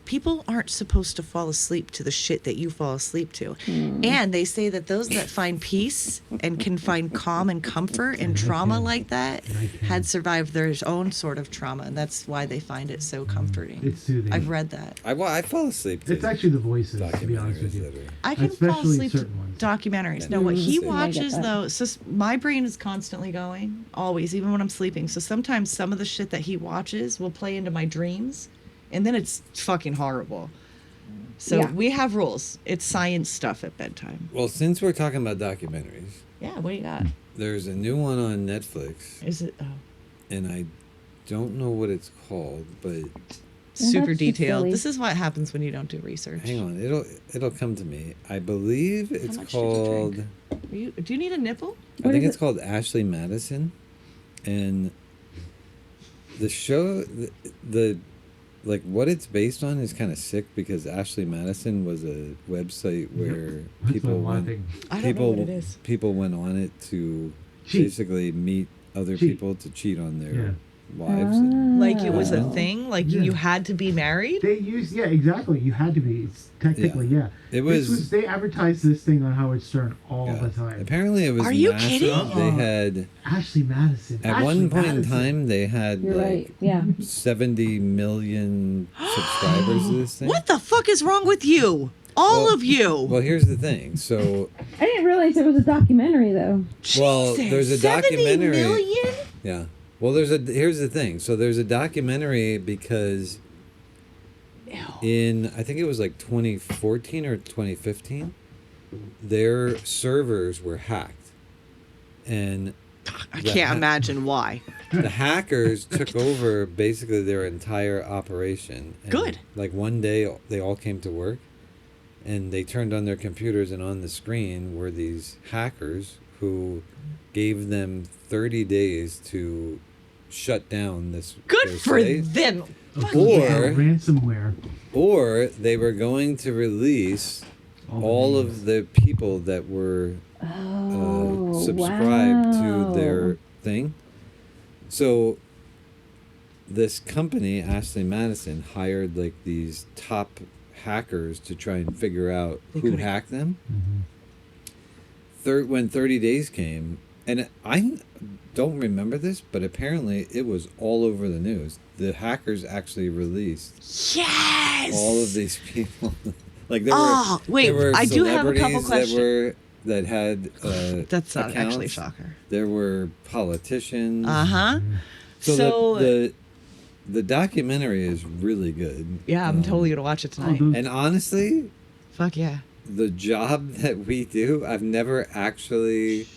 S2: People aren't supposed to fall asleep to the shit that you fall asleep to. And they say that those that find peace and can find calm and comfort in trauma like that had survived their own sort of trauma. And that's why they find it so comforting.
S4: It's soothing.
S2: I've read that.
S1: I fall asleep to
S4: It's actually the voices, to be honest with
S1: documentaries
S4: you.
S1: that are.
S2: I can fall
S4: Especially
S2: asleep to
S4: certain ones.
S2: documentaries.
S1: Yeah.
S2: No, what he
S1: I get
S2: watches
S3: that.
S2: though, so my brain is constantly going, always, even when I'm sleeping. So sometimes some of the shit that he watches will play into my dreams, and then it's fucking horrible. So
S3: Yeah.
S2: we have rules. It's science stuff at bedtime.
S1: Well, since we're talking about documentaries,
S2: Yeah, what do you got?
S1: there's a new one on Netflix,
S2: Is it
S1: and I don't know what it's called, but
S2: super
S3: just
S2: detailed?
S3: silly.
S2: This is what happens when you don't do research.
S1: hang on, it'll come to me. I believe it's
S2: much did you
S1: called.
S2: drink? Do you need a nipple?
S1: I
S3: What
S1: think
S3: is
S1: it's called Ashley Madison, and the show, the like what it's based on is kind of sick because Ashley Madison was a website where
S4: That's
S1: people
S4: what I'm
S1: went,
S4: laughing.
S2: I don't
S1: people
S2: know what it is.
S1: people went on it to
S4: Cheat.
S1: basically meet other
S4: Cheat.
S1: people to cheat on their
S4: Yeah.
S1: wives. And,
S2: Like it was a
S1: Oh.
S2: thing? Like
S4: Yeah.
S2: you had to be married?
S4: They use, yeah, exactly. You had to be. It's technically, yeah.
S1: It
S4: This
S1: was-
S4: they advertised this thing on Howard Stern all
S1: yeah.
S4: the time.
S1: Apparently, it was.
S2: Are you
S1: massive.
S2: kidding?
S1: They had
S4: Ashley Madison.
S1: at
S4: Ashley
S1: one point in
S4: Madison.
S1: time they had
S3: You're
S1: like
S3: right. Yeah.
S1: 70 million subscribers to this thing.
S2: What the fuck is wrong with you? All
S1: Well-
S2: of you.
S1: Well, here's the thing. So,
S3: I didn't realize there was a documentary though.
S1: well,
S2: Jesus,
S1: there's a
S2: 70
S1: documentary.
S2: million?
S1: Yeah. Well, here's the thing. So there's a documentary because in I think it was like 2014 or 2015, their servers were hacked, and
S2: I
S1: the
S2: can't
S1: ha-
S2: imagine why.
S1: the hackers took over basically their entire operation. And
S2: Good.
S1: Like one day they all came to work, and they turned on their computers, and on the screen were these hackers who gave them 30 days to shut down this.
S2: Good
S1: their
S2: for
S1: site,
S2: them.
S1: Or
S4: ransomware.
S1: or they were going to release all of the people that were
S3: Oh,
S1: subscribed
S3: wow.
S1: to their thing. So this company, Ashley Madison, hired like these top hackers to try and figure out who hacked them. When 30 days came, and I don't remember this, but apparently it was all over the news. The hackers actually released
S2: Yes.
S1: all of these people. Like there
S2: Oh,
S1: were,
S2: wait,
S1: there were
S2: I do have a couple
S1: celebrities that had
S2: That's not actually a
S1: accounts.
S2: shocker.
S1: There were politicians.
S2: Uh huh.
S1: So,
S2: So-
S1: the the documentary is really good.
S2: Yeah, I'm totally gonna watch it tonight.
S4: those-
S1: And honestly,
S2: Fuck yeah.
S1: the job that we do, I've never actually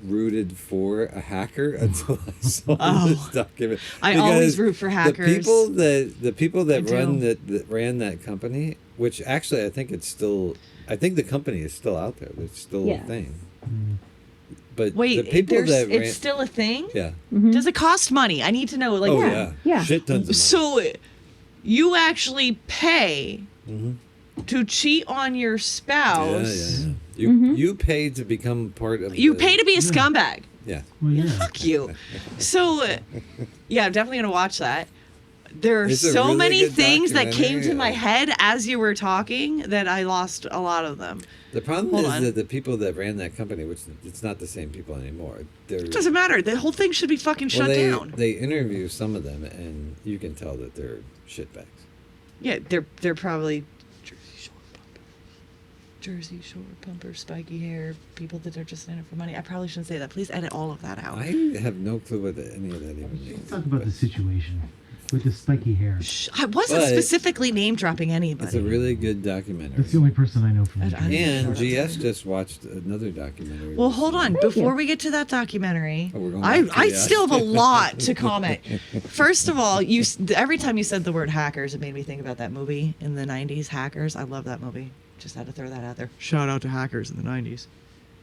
S1: rooted for a hacker until I saw this document.
S2: I always
S1: Because
S2: root for hackers.
S1: The people that
S2: I
S1: run
S2: do.
S1: that ran that company, which actually I think the company is still out there. It's still
S3: Yeah.
S1: a thing.
S4: Mm.
S1: But
S2: Wait,
S1: the people
S2: it's still a thing?
S1: yeah.
S3: Mhm.
S2: Does it cost money? I need to know. Like,
S1: Oh
S3: Yeah.
S1: yeah.
S3: Yeah.
S1: Shit tons of money.
S2: so you actually pay
S1: Mhm.
S2: to cheat on your spouse.
S1: Yeah. You
S3: Mhm.
S1: you pay to become part of.
S2: You
S1: the,
S2: pay to be a scumbag.
S1: Yeah.
S4: Well, yeah.
S2: Fuck you. So, yeah, I'm definitely gonna watch that. There are
S1: It's a
S2: so
S1: really
S2: many
S1: good
S2: things that came to my
S1: documentary.
S2: head as you were talking that I lost a lot of them.
S1: The problem
S2: Hold
S1: is
S2: on.
S1: that the people that ran that company, which it's not the same people anymore.
S2: It doesn't matter. The whole thing should be fucking shut down.
S1: They interview some of them, and you can tell that they're shitbags.
S2: Yeah, they're probably Jersey Shore pumper, spiky hair, people that are just in it for money. I probably shouldn't say that. Please edit all of that out.
S1: I have no clue what any of that even means.
S4: Let's talk about the situation with the spiky hair.
S2: I wasn't
S1: But-
S2: specifically name dropping anybody.
S1: It's a really good documentary.
S4: That's the only person I know from the
S2: I-
S1: And
S2: Shout out
S1: GS just watched another documentary.
S2: Well, hold on.
S3: Thank
S2: Before
S3: you.
S2: we get to that documentary,
S1: Oh, we're going
S2: I
S1: back to
S2: still have a
S1: GS.
S2: lot to comment. First of all, every time you said the word hackers, it made me think about that movie in the 90s, Hackers. I love that movie. Just had to throw that out there. Shout out to Hackers in the 90s.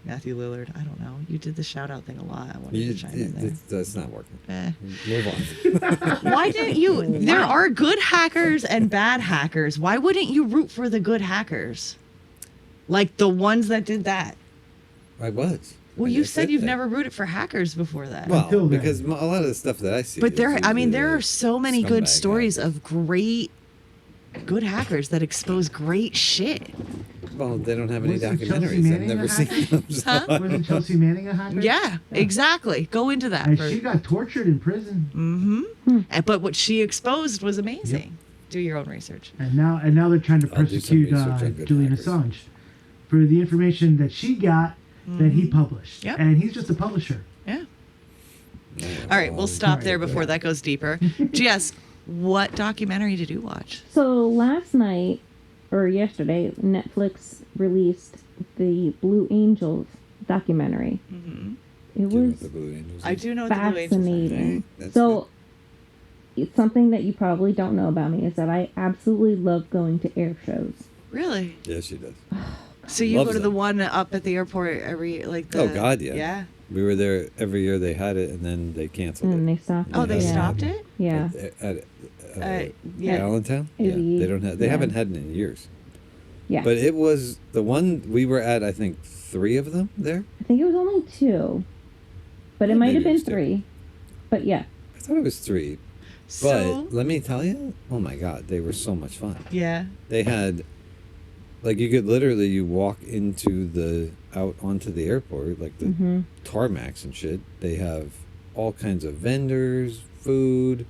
S2: Matthew Lillard. I don't know. You did the shout out thing a lot. I wanted to chime in there.
S1: That's not working.
S2: Eh.
S1: Move on.
S2: Why didn't you? There are good hackers and bad hackers. Why wouldn't you root for the good hackers? Like the ones that did that.
S1: I was.
S2: Well,
S1: I
S2: you said you've
S1: that.
S2: never rooted for hackers before that.
S1: Well,
S4: Until then.
S1: because a lot of the stuff that I see.
S2: But
S1: is
S2: there
S1: usually
S2: are so many good
S1: scumbag
S2: stories
S1: hackers.
S2: of great good hackers that expose great shit.
S1: Well, they don't have any
S4: Wasn't Chelsea
S1: documentaries. I've
S4: Manning
S1: never
S4: a
S1: seen
S4: hacker?
S1: them. So.
S2: Huh?
S4: Wasn't Chelsea Manning a hacker?
S2: Yeah, exactly. Go into that.
S4: And she got tortured in prison.
S2: Mm-hmm. But what she exposed was amazing. Do your own research.
S4: And now they're trying to
S1: I'll do some
S4: persecute
S1: research on good
S4: Julian
S1: hackers.
S4: Assange for the information that she got that he published.
S2: Yep.
S4: And he's just a publisher.
S2: Yeah.
S1: Yeah,
S2: All right, we'll stop there
S1: Sorry.
S2: before that goes deeper. Jess, what documentary did you watch?
S3: So last night or yesterday, Netflix released the Blue Angels documentary.
S2: Mm-hmm.
S3: It
S1: Do you know
S3: was
S1: what the Blue Angels
S2: I
S1: is?
S2: do know what the Blue Angels are.
S3: fascinating.
S1: That's
S3: So it's something that you probably don't know about me is that I absolutely love going to air shows.
S2: Really?
S1: Yes, she does.
S2: So you
S1: Loves
S2: go to the
S1: them.
S2: one up at the airport every the
S1: Oh, God, yeah.
S2: Yeah.
S1: We were there every year. They had it, and then they canceled
S3: And
S1: it.
S3: they stopped.
S2: Oh,
S3: it,
S2: they
S3: yeah.
S2: stopped it?
S3: Yeah.
S1: At
S2: Yeah.
S1: Allentown.
S3: Is
S1: Yeah,
S3: he-
S1: they don't have. They
S3: yeah.
S1: haven't had it in years.
S3: Yeah.
S1: But it was the one we were at. I think 3 of them there.
S3: I think it was only 2. But it
S1: Well,
S3: might
S1: maybe
S3: have
S1: it
S3: been
S1: was 2.
S3: 3. But yeah.
S1: I thought it was 3. But
S2: So
S1: let me tell you, oh my God, they were so much fun.
S2: yeah.
S1: They had, like, you could literally you walk out onto the airport, like the
S3: Mhm.
S1: tarmacs and shit. They have all kinds of vendors, food,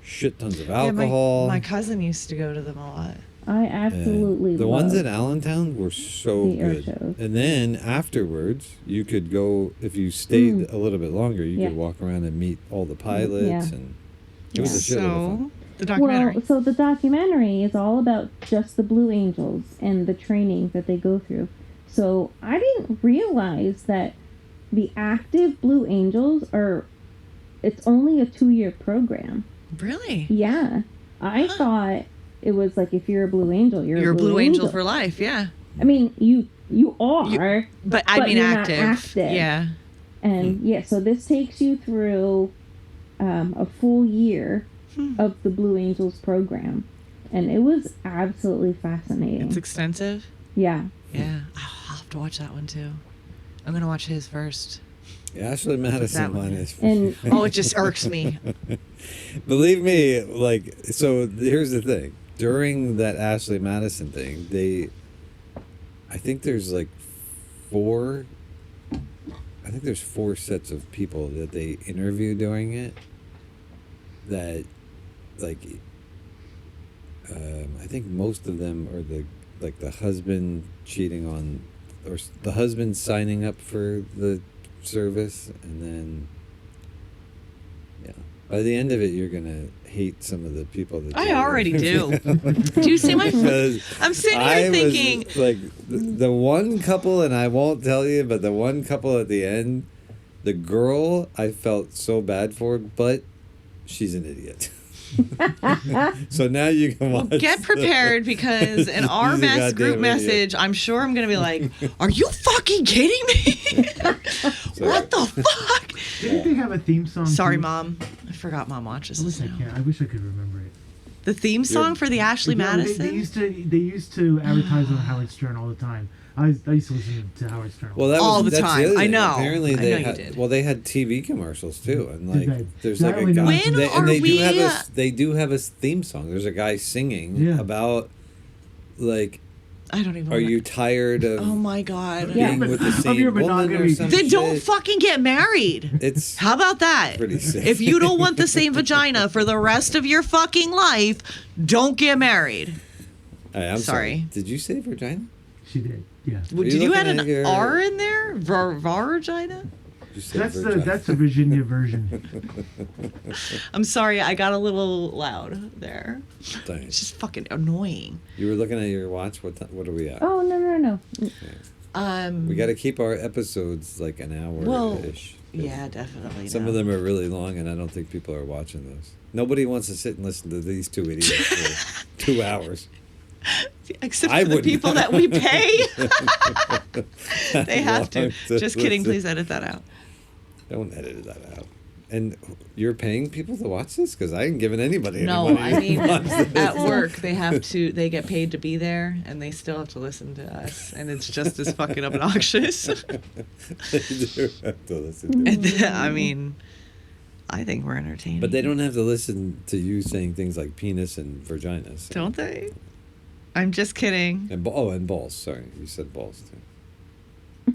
S1: shit tons of alcohol.
S2: Yeah, my cousin used to go to them a lot.
S3: I
S1: And
S3: absolutely
S1: the ones
S3: love
S1: at Allentown were so
S3: the air
S1: good.
S3: shows.
S1: And then afterwards, you could go if you stayed
S3: Mm.
S1: a little bit longer. You
S3: Yeah.
S1: could walk around and meet all the pilots,
S3: Yeah.
S1: and it was a shitload of fun.
S2: So the documentary.
S3: Well, so the documentary is all about just the Blue Angels and the training that they go through. So I didn't realize that the active Blue Angels it's only a 2-year program.
S2: Really?
S3: Yeah. I thought it was like if you're a Blue Angel,
S2: You're a Blue Angel for life, yeah.
S3: I mean, you are.
S2: But I
S3: But
S2: mean
S3: you're not
S2: active.
S3: active.
S2: Yeah.
S3: And yeah, so this takes you through a full year of the Blue Angels program. And it was absolutely fascinating.
S2: It's extensive.
S3: Yeah.
S2: Yeah. I'll have to watch that one too. I'm gonna watch his first.
S1: Ashley Madison
S2: one.
S1: one is.
S3: And
S2: Oh, it just irks me.
S1: Believe me, like, so here's the thing. During that Ashley Madison thing, I think there's like 4 sets of people that they interview during it that, like, I think most of them are the husband cheating on, or the husband signing up for the service, and then Yeah. By the end of it, you're gonna hate some of the people that.
S2: I already do. Do you see my? I'm sitting here thinking.
S1: Like the one couple, and I won't tell you, but the one couple at the end, the girl, I felt so bad for, but she's an idiot. So now you can watch.
S2: Get prepared because in our group message, I'm sure I'm going to be like, "Are you fucking kidding me? What the fuck?"
S4: Didn't they have a theme song?
S2: Sorry,
S4: too?
S2: Mom. I forgot Mom watches
S4: I wish
S2: this
S4: I
S2: now.
S4: can. I wish I could remember it.
S2: The theme song for the Ashley
S4: Yeah,
S2: Madison.
S4: They used to advertise on Howard Stern all the time. I used to listen to Howard Stern.
S1: Well, that
S2: All
S1: was,
S2: the
S1: that's
S2: time.
S1: other
S2: I
S1: thing.
S2: know.
S1: Apparently,
S2: I
S1: they
S2: know you
S1: had.
S2: did.
S1: Well, they had TV commercials too, and
S4: Did
S1: like
S4: they?
S1: there's
S4: That
S1: like a
S4: only
S1: guy.
S4: knows-
S2: When
S1: they,
S2: are
S1: and they
S2: we-
S1: do have a. They do have a theme song. There's a guy singing
S4: Yeah.
S1: about, like,
S2: I don't even.
S1: are you tired of
S2: Oh my god.
S1: being
S4: Yeah.
S1: with the
S4: Of
S1: same
S4: your
S1: woman or
S4: monogamy.
S1: some
S2: Then don't
S1: shit?
S2: fucking get married.
S1: It's
S2: How about that?
S1: pretty sick.
S2: If you don't want the same vagina for the rest of your fucking life, don't get married.
S1: Hey, I'm
S2: Sorry.
S1: Did you say vagina?
S4: She did. Yeah.
S1: you
S2: Did you add
S1: looking
S2: an
S1: at your-
S2: R in there? Vagina?
S1: You said
S4: That's
S1: vagina.
S4: the Virginia version.
S2: I'm sorry, I got a little loud there.
S1: Dang.
S2: It's just fucking annoying.
S1: You were looking at your watch. What are we at?
S3: Oh, no.
S2: Um,
S1: We got to keep our episodes like an hour ish.
S2: yeah, definitely.
S1: Some
S2: no.
S1: of them are really long, and I don't think people are watching those. Nobody wants to sit and listen to these two idiots for 2 hours.
S2: Except
S1: I
S2: for the
S1: wouldn't.
S2: people that we pay. They have to.
S1: Long to
S2: Just kidding,
S1: listen.
S2: please edit that out.
S1: Don't edit that out. And you're paying people to watch this? Because I ain't giving anybody any
S2: No,
S1: money
S2: I mean
S1: to watch this.
S2: at work they get paid to be there and they still have to listen to us and it's just as fucking obnoxious.
S1: They do have to listen to it.
S2: And, I mean, I think we're entertaining.
S1: But they don't have to listen to you saying things like penis and vagina. So.
S2: Don't they? I'm just kidding.
S1: And and balls. Sorry, you said balls too.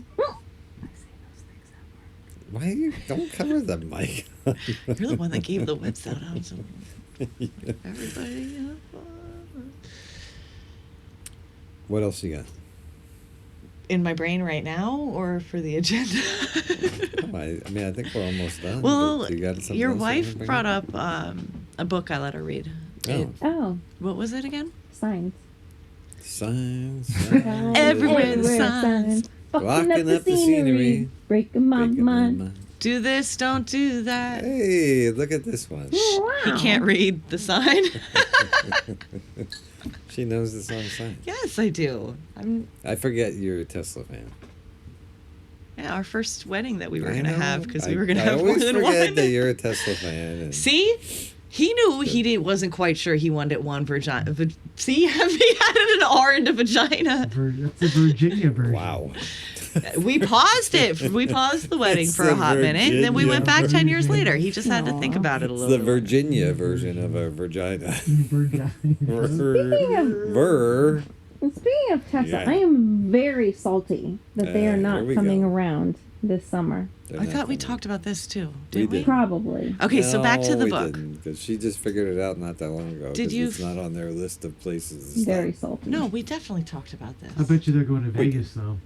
S1: Why you don't cover the mic?
S2: You're the one that gave the whips out. So everybody.
S1: What else you got?
S2: In my brain right now, or for the agenda?
S1: Oh, I mean, I think we're almost done.
S2: Well,
S1: but you got something
S2: your
S1: else you wanna
S2: wife
S1: bring
S2: brought up a book I let her read.
S1: Oh.
S3: Oh,
S2: What was it again?
S3: signs.
S1: Signs.
S2: Everywhere the signs.
S3: Fucking up the scenery. Breaking my mind.
S2: Do this, don't do that.
S1: Hey, look at this one.
S3: Wow.
S2: He can't read the sign.
S1: She knows the song Signs.
S2: Yes, I do.
S1: I forget you're a Tesla fan.
S2: Yeah, our first wedding that we were
S1: I
S2: going to
S1: know.
S2: have because we
S1: I-
S2: were going to
S1: I
S2: have more
S1: always
S2: than
S1: forget
S2: one.
S1: that you're a Tesla fan. And
S2: See? He knew wasn't quite sure he wanted one vagina. See? He added an R into vagina.
S4: That's the Virginia version.
S1: Wow.
S2: We paused it. We paused the wedding
S1: It's
S2: for a
S1: the
S2: hot minute, and then we went back 10 years
S4: Virginia.
S2: later. He just had to think about it a
S1: It's
S2: little
S1: the
S2: bit.
S1: Virginia version of a vagina.
S4: Virginia.
S3: Speaking of,
S1: Ver.
S3: speaking of Tesla,
S1: Yeah.
S3: I am very salty that they are
S1: Here
S3: not
S1: we
S3: coming
S1: go.
S3: around this summer.
S1: They're
S2: I
S1: not
S2: thought we
S1: coming.
S2: talked about this too,
S1: We
S2: didn't we?
S1: did.
S3: Probably.
S2: Okay, so back to the
S1: we
S2: book.
S1: Because she just figured it out not that long ago.
S2: Did
S1: 'cause
S2: you
S1: It's not on their list of places. to
S3: Very
S1: stop.
S3: salty.
S2: No, we definitely talked about this.
S4: I bet you they're going to Vegas though.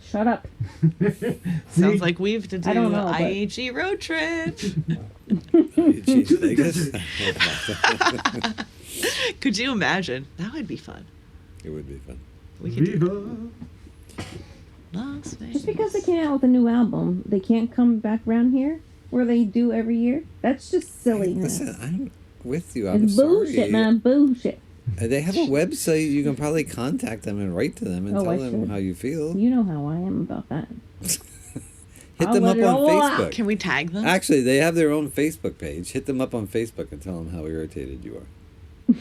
S3: Shut up.
S2: Sounds like we have to do
S3: I don't know, but-
S2: IAG road trip.
S1: Geez, Vegas.
S2: Could you imagine? That would be fun.
S1: It would be fun.
S2: We could do
S4: Viva.
S2: Las Vegas.
S3: Just because they came out with a new album, they can't come back around here where they do every year? That's just silliness.
S1: Listen, I'm with you. I'm
S3: It's
S1: sorry.
S3: bullshit, man. Bullshit.
S1: They have a website. You can probably contact them and write to them and
S3: Oh,
S1: tell
S3: I
S1: them
S3: should.
S1: how you feel.
S3: You know how I am about that.
S1: Hit
S3: I'll
S1: them
S3: let
S1: up
S3: it
S1: on
S3: all out.
S1: Facebook.
S2: Can we tag them?
S1: Actually, they have their own Facebook page. Hit them up on Facebook and tell them how irritated you are.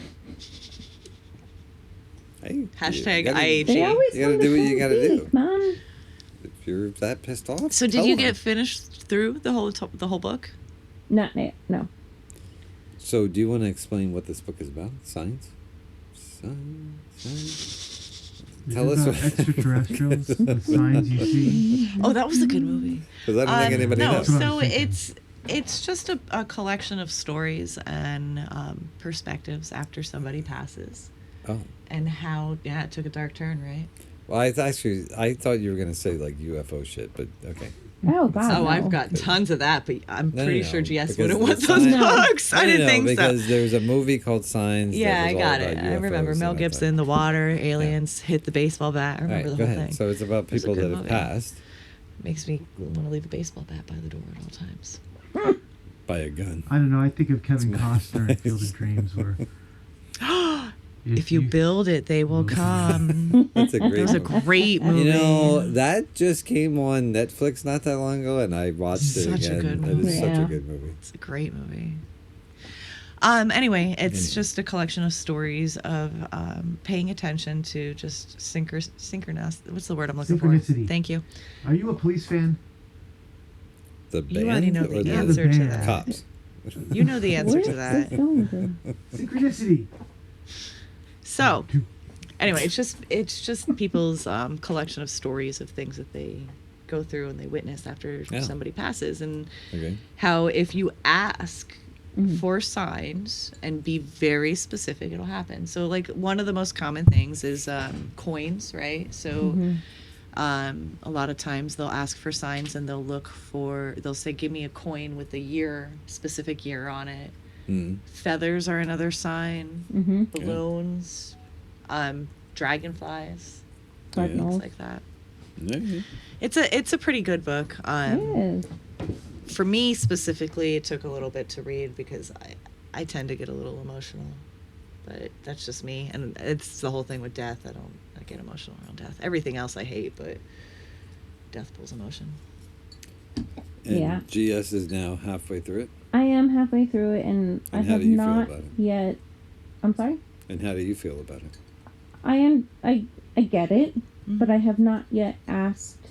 S1: Hey,
S2: Hashtag
S1: you gotta-
S2: IAG.
S3: They always
S1: You gotta
S3: come
S1: do
S3: to
S1: what you
S3: Cold
S1: gotta do.
S3: Feet, man.
S1: If you're that pissed off,
S2: So did
S1: tell
S2: you
S1: them.
S2: get finished through the whole book?
S3: Not yet. No.
S1: So, do you want to explain what this book is about? Science? Science? Tell us
S4: About
S1: what.
S4: extraterrestrials, the signs you see.
S2: Oh, that was a good movie.
S1: Because I don't think anybody
S2: no,
S1: knows.
S4: That's what I
S2: so
S4: was thinking.
S2: it's just a collection of stories and perspectives after somebody passes,
S1: Oh.
S2: and how it took a dark turn, right?
S1: Well, I thought you were going to say like UFO shit, but okay.
S3: Oh God.
S2: Oh,
S3: no.
S2: I've got tons of that, but I'm pretty sure GS
S1: because
S2: wouldn't
S1: the
S2: want those
S1: sign-
S2: books. I didn't think so.
S1: because there's a movie called Signs.
S2: Yeah,
S1: that
S2: I
S1: was
S2: got
S1: all
S2: it.
S1: about
S2: I remember
S1: UFOs
S2: Mel
S1: and I
S2: Gibson,
S1: thought-
S2: the water, aliens, hit the baseball bat. I
S1: All
S2: remember
S1: right,
S2: the
S1: go
S2: whole
S1: ahead.
S2: thing.
S1: So it's about
S2: It was a
S1: people
S2: good
S1: that have
S2: movie.
S1: passed
S2: Makes me want to leave a baseball bat by the door at all times.
S1: by a gun.
S4: I don't know. I think of Kevin Costner in Field of Dreams, where
S2: If you build it, they will come.
S1: That's a
S2: It
S1: great
S2: was a
S1: movie.
S2: great movie.
S1: You know, that just came on Netflix not that long ago, and I watched it
S2: Such a
S1: again.
S2: good
S1: It is such a
S3: movie.
S1: good movie.
S2: It's a great movie. Anyway, it's just a collection of stories of paying attention to just synchronous. What's the word I'm looking for?
S4: Synchronicity.
S2: Thank you.
S4: Are you a police fan?
S1: The band
S2: You already know
S1: or
S2: the
S4: Yeah, the
S2: answer to
S4: band.
S2: that.
S1: Cops.
S2: You know the answer
S3: Where's
S2: to that.
S3: this going to?
S4: Synchronicity.
S2: So, anyway, it's just people's collection of stories of things that they go through and they witness after
S1: Yeah.
S2: somebody passes, and
S1: Okay.
S2: how if you ask for signs and be very specific, it'll happen. So, like, one of the most common things is coins, right? So a lot of times they'll ask for signs and they'll say, give me a coin with a year, specific year on it.
S1: Mm.
S2: Feathers are another sign.
S3: Mm-hmm.
S2: Balloons, dragonflies,
S3: Cardinals.
S2: things like that.
S1: Okay.
S2: It's a pretty good book.
S3: Yes.
S2: For me specifically, it took a little bit to read because I tend to get a little emotional, but that's just me. And it's the whole thing with death. I get emotional around death. Everything else I hate, but death pulls emotion.
S1: And
S3: Yeah.
S1: GS is now halfway through it.
S3: I am halfway through it, and I
S1: And how
S3: have
S1: do you feel
S3: not
S1: about it?
S3: yet. I'm sorry.
S1: And how do you feel about it?
S3: I get it,
S2: Mm-hmm.
S3: but I have not yet asked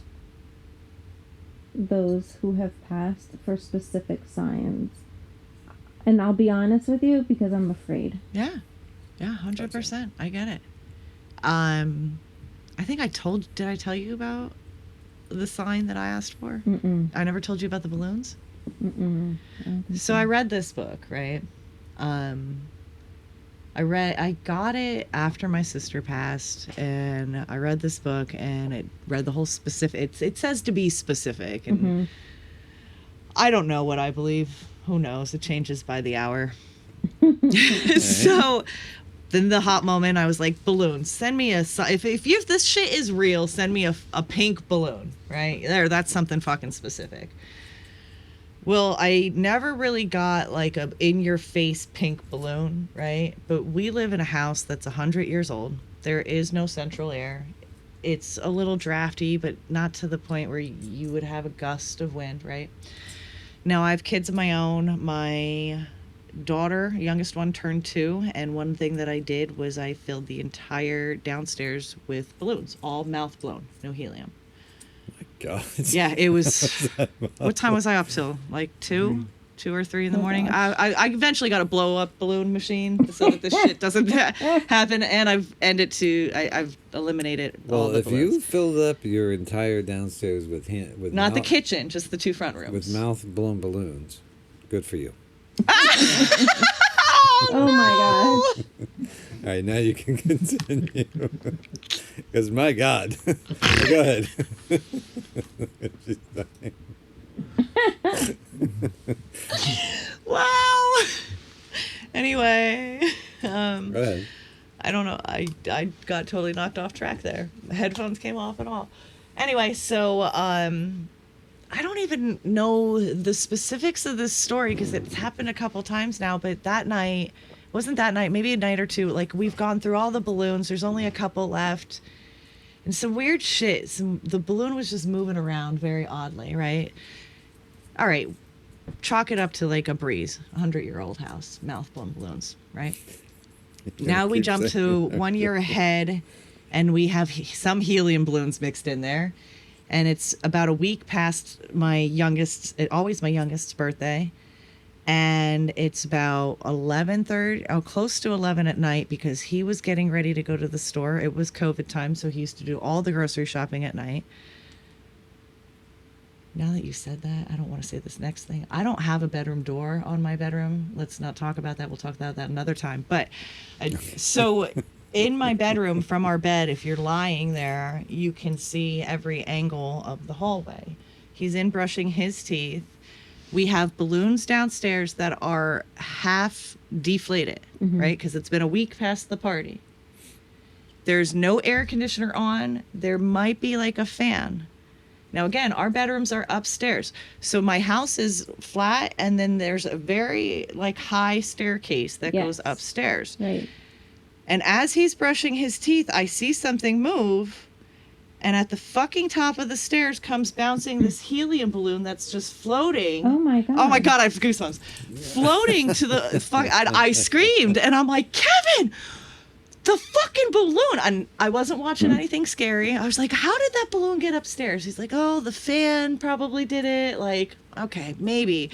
S3: those who have passed for specific signs. And I'll be honest with you, because I'm afraid.
S2: Yeah, 100%. I get it. I think did I tell you about the sign that I asked for?
S3: Mm-mm.
S2: I never told you about the balloons.
S3: Mm-mm. I don't think
S2: So I read this book, right? I got it after my sister passed, and I read this book, and it read the whole specific. It says to be specific, and
S3: Mhm.
S2: I don't know what I believe. Who knows? It changes by the hour. So then the hot moment, I was like, balloons. Send me if this shit is real, send me a pink balloon, right? That's something fucking specific. Well, I never really got like a in-your-face pink balloon, right? But we live in a house that's 100 years old. There is no central air. It's a little drafty, but not to the point where you would have a gust of wind, right? Now, I have kids of my own. My daughter, youngest one, turned 2, and one thing that I did was I filled the entire downstairs with balloons, all mouth blown, no helium.
S1: God.
S2: Yeah, it was. What time was I up till? Like 2 or 3 in the morning. I eventually got a blow up balloon machine so that this shit doesn't happen. And I've eliminated all
S1: Well,
S2: the
S1: if
S2: balloons.
S1: you filled up your entire downstairs with
S2: Not the
S1: mouth-
S2: kitchen, just the 2 front rooms.
S1: with mouth blown balloons, good for you.
S3: Oh my gosh.
S1: All right, now you can continue. Because my God, go ahead. She's dying.
S2: Wow. Anyway,
S1: Go ahead.
S2: I don't know. I got totally knocked off track there. The headphones came off and all. Anyway, so I don't even know the specifics of this story because it's happened a couple times now. But that night, wasn't that night, maybe a night or two. Like we've gone through all the balloons. There's only a couple left, and some weird shit. The balloon was just moving around very oddly, right? All right, chalk it up to like a breeze. 100-year-old house, mouth blown balloons, right? Now we
S1: Keep
S2: jump
S1: saying-
S2: to 1 year ahead, and we have some helium balloons mixed in there. And it's about a week past my youngest's birthday. And it's about 11:30, close to 11 at night, because he was getting ready to go to the store. It was COVID time, so he used to do all the grocery shopping at night. Now that you said that, I don't want to say this next thing. I don't have a bedroom door on my bedroom. Let's not talk about that. We'll talk about that another time. But so in my bedroom from our bed, if you're lying there, you can see every angle of the hallway. He's in brushing his teeth. We have balloons downstairs that are half deflated, right? Because it's been a week past the party. There's no air conditioner on. There might be like a fan. Now, again, our bedrooms are upstairs. So my house is flat, and then there's a very like high staircase that goes upstairs.
S3: Right.
S2: And as he's brushing his teeth, I see something move. And at the fucking top of the stairs comes bouncing this helium balloon that's just floating.
S3: Oh my God.
S2: Oh my God, I have goosebumps. Floating to the fuck. I screamed, and I'm like, Kevin, the fucking balloon. And I wasn't watching anything scary. I was like, how did that balloon get upstairs? He's like, oh, the fan probably did it. Like, okay, maybe.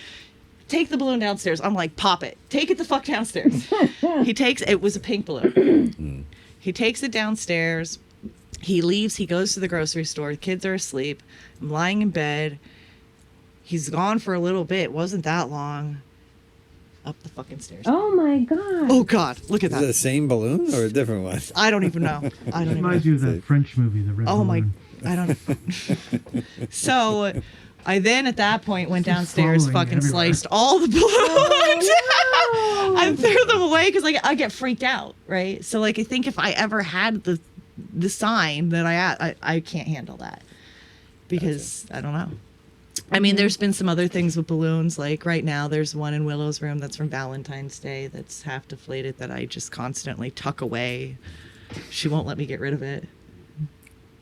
S2: Take the balloon downstairs. I'm like, pop it. Take it the fuck downstairs. It was a pink balloon. He takes it downstairs. He leaves. He goes to the grocery store. The kids are asleep. I'm lying in bed. He's gone for a little bit. It wasn't that long. Up the fucking stairs.
S3: Oh my God.
S2: Oh God, look at
S1: Is it
S2: that.
S1: the same balloon or a different one?
S2: I don't even know. I don't even know.
S4: Reminds you of that French movie, The Red
S2: Oh my,
S4: Balloon.
S2: I don't. So, I then at that point went downstairs,
S4: following
S2: fucking
S4: everywhere.
S2: sliced all the balloons.
S3: Oh, no.
S2: I threw them away because like I get freaked out, right? So like I think if I ever had the sign that I can't handle that because I don't know. I mean, there's been some other things with balloons. Like right now, there's one in Willow's room that's from Valentine's Day that's half deflated that I just constantly tuck away. She won't let me get rid of it.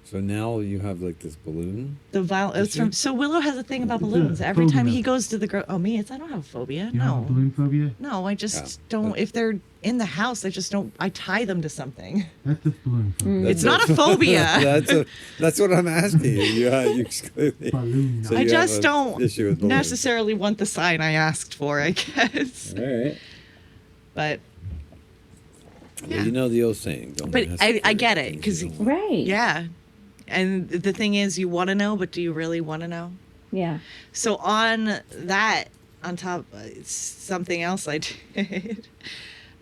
S1: So now you have like this balloon.
S2: It's from. So Willow has a thing about
S4: It's a
S2: balloons. Every time
S4: phobia.
S2: he goes to the me, I don't have a phobia.
S4: You have a
S2: No,
S4: balloon phobia?
S2: no, I just don't. If they're in the house, I just don't. I tie them to something.
S4: That's a balloon phobia.
S2: It's not a phobia.
S1: That's what I'm asking you. You clearly.
S4: Balloon.
S1: So
S2: I
S1: you
S2: just
S1: have an
S2: don't
S1: issue with balloons.
S2: necessarily want the sign I asked for, I guess.
S1: All right.
S2: But
S1: Well, you know the old saying. Don't
S2: But
S1: ask
S2: I
S1: for
S2: get it,
S1: things
S2: 'cause
S1: you don't want.
S3: Right.
S2: yeah. And the thing is, you want to know, but do you really want to know?
S3: Yeah.
S2: So on that, on top, something else I did,